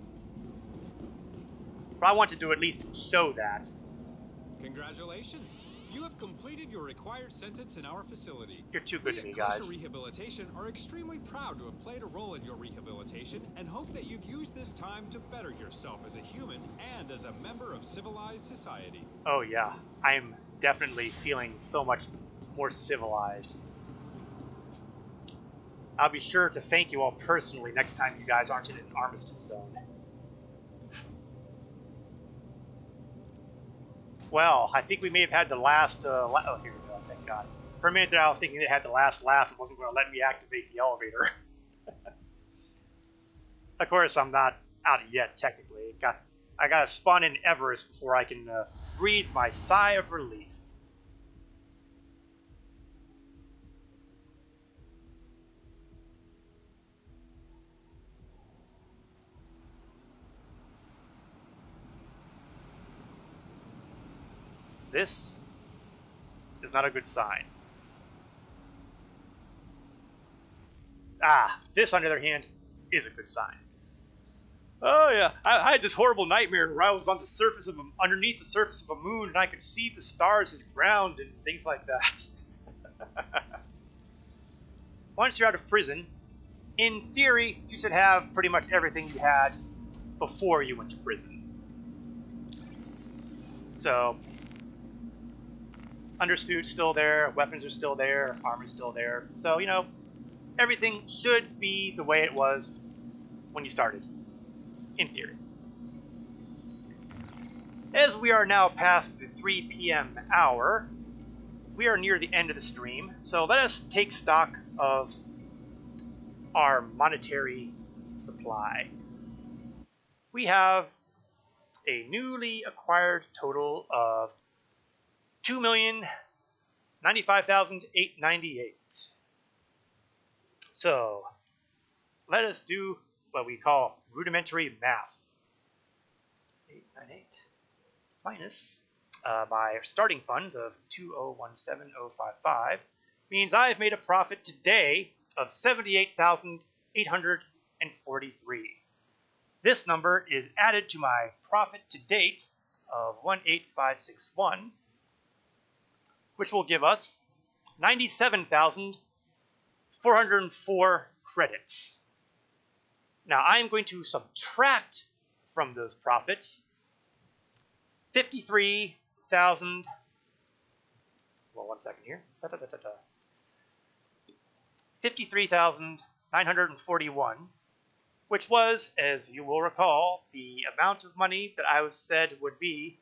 But I wanted to at least show that. Congratulations! You have completed your required sentence in our facility. You're too good to me, We at guys. Klesher Rehabilitation are extremely proud to have played a role in your rehabilitation and hope that you've used this time to better yourself as a human and as a member of civilized society. Oh yeah, I'm definitely feeling so much more civilized. I'll be sure to thank you all personally next time you guys aren't in an armistice zone. Well, I think we may have had the last, oh, here we go, thank God. For a minute there I was thinking it had the last laugh and wasn't going to let me activate the elevator. Of course, I'm not out yet, technically. I gotta spawn in Everest before I can breathe my sigh of relief. This is not a good sign. Ah, this, on the other hand, is a good sign. Oh yeah, I had this horrible nightmare where I was on the surface of underneath the surface of a moon, and I could see the stars as ground and things like that. Once you're out of prison, in theory, you should have pretty much everything you had before you went to prison. So, undersuit's still there, weapons are still there, armor's still there. So, you know, everything should be the way it was when you started, in theory. As we are now past the 3 p.m. hour, we are near the end of the stream, so let us take stock of our monetary supply. We have a newly acquired total of 2,095,898. So, let us do what we call rudimentary math. 898 minus my starting funds of 2017055 means I've made a profit today of 78,843. This number is added to my profit to date of 18561, which will give us 97,404 credits. Now I'm going to subtract from those profits 53,000. Well, 1 second here. 53,941, which was, as you will recall, the amount of money that I was said would be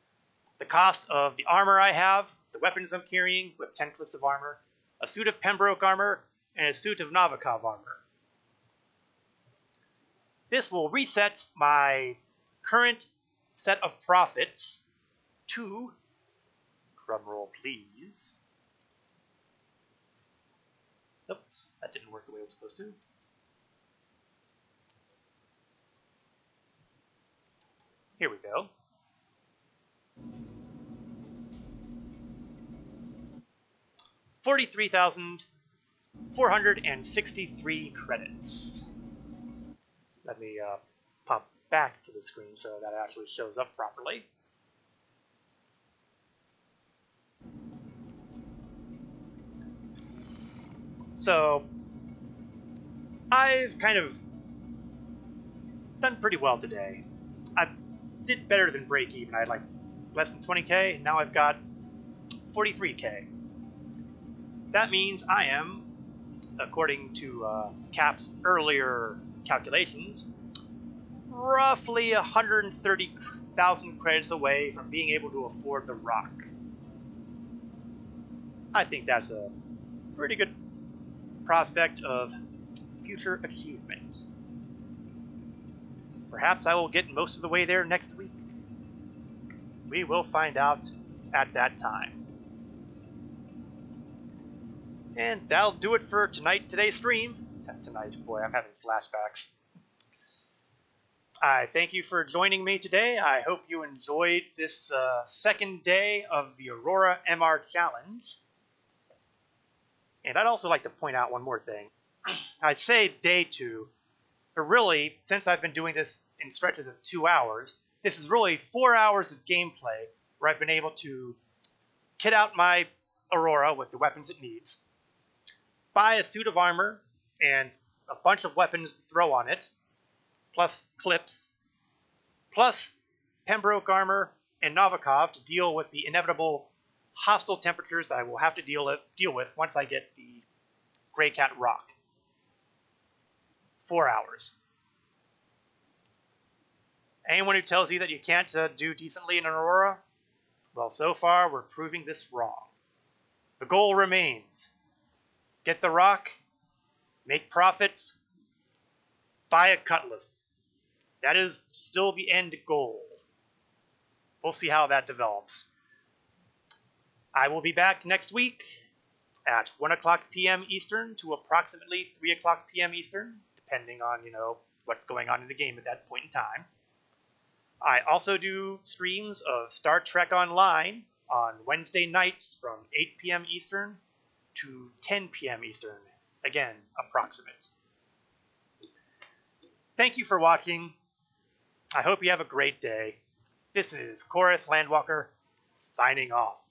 the cost of the armor I have, the weapons I'm carrying with 10 clips of armor, a suit of Pembroke armor, and a suit of Novikov armor. This will reset my current set of profits to, drumroll please, oops, that didn't work the way it was supposed to. Here we go. $43,463 credits. Let me pop back to the screen so that actually shows up properly. So, I've kind of done pretty well today. I did better than break even. I had like less than 20k, now I've got 43k. That means I am, according to Cap's earlier calculations, roughly 130,000 credits away from being able to afford the rock. I think that's a pretty good prospect of future achievement. Perhaps I will get most of the way there next week. We will find out at that time. And that'll do it for today's stream. Tonight, boy, I'm having flashbacks. I thank you for joining me today. I hope you enjoyed this second day of the Aurora MR Challenge. And I'd also like to point out one more thing. I say day 2, but really, since I've been doing this in stretches of 2 hours, this is really 4 hours of gameplay where I've been able to kit out my Aurora with the weapons it needs, buy a suit of armor and a bunch of weapons to throw on it, plus clips, plus Pembroke armor and Novikov to deal with the inevitable hostile temperatures that I will have to deal with once I get the Grey Cat Rock. 4 hours. Anyone who tells you that you can't do decently in an Aurora, well, so far we're proving this wrong. The goal remains. Get the rock, make profits, buy a cutlass. That is still the end goal. We'll see how that develops. I will be back next week at 1 o'clock p.m. Eastern to approximately 3 o'clock p.m. Eastern, depending on, what's going on in the game at that point in time. I also do streams of Star Trek Online on Wednesday nights from 8 p.m. Eastern to 10 p.m. Eastern. Again, approximate. Thank you for watching. I hope you have a great day. This is Korath Landwalker, signing off.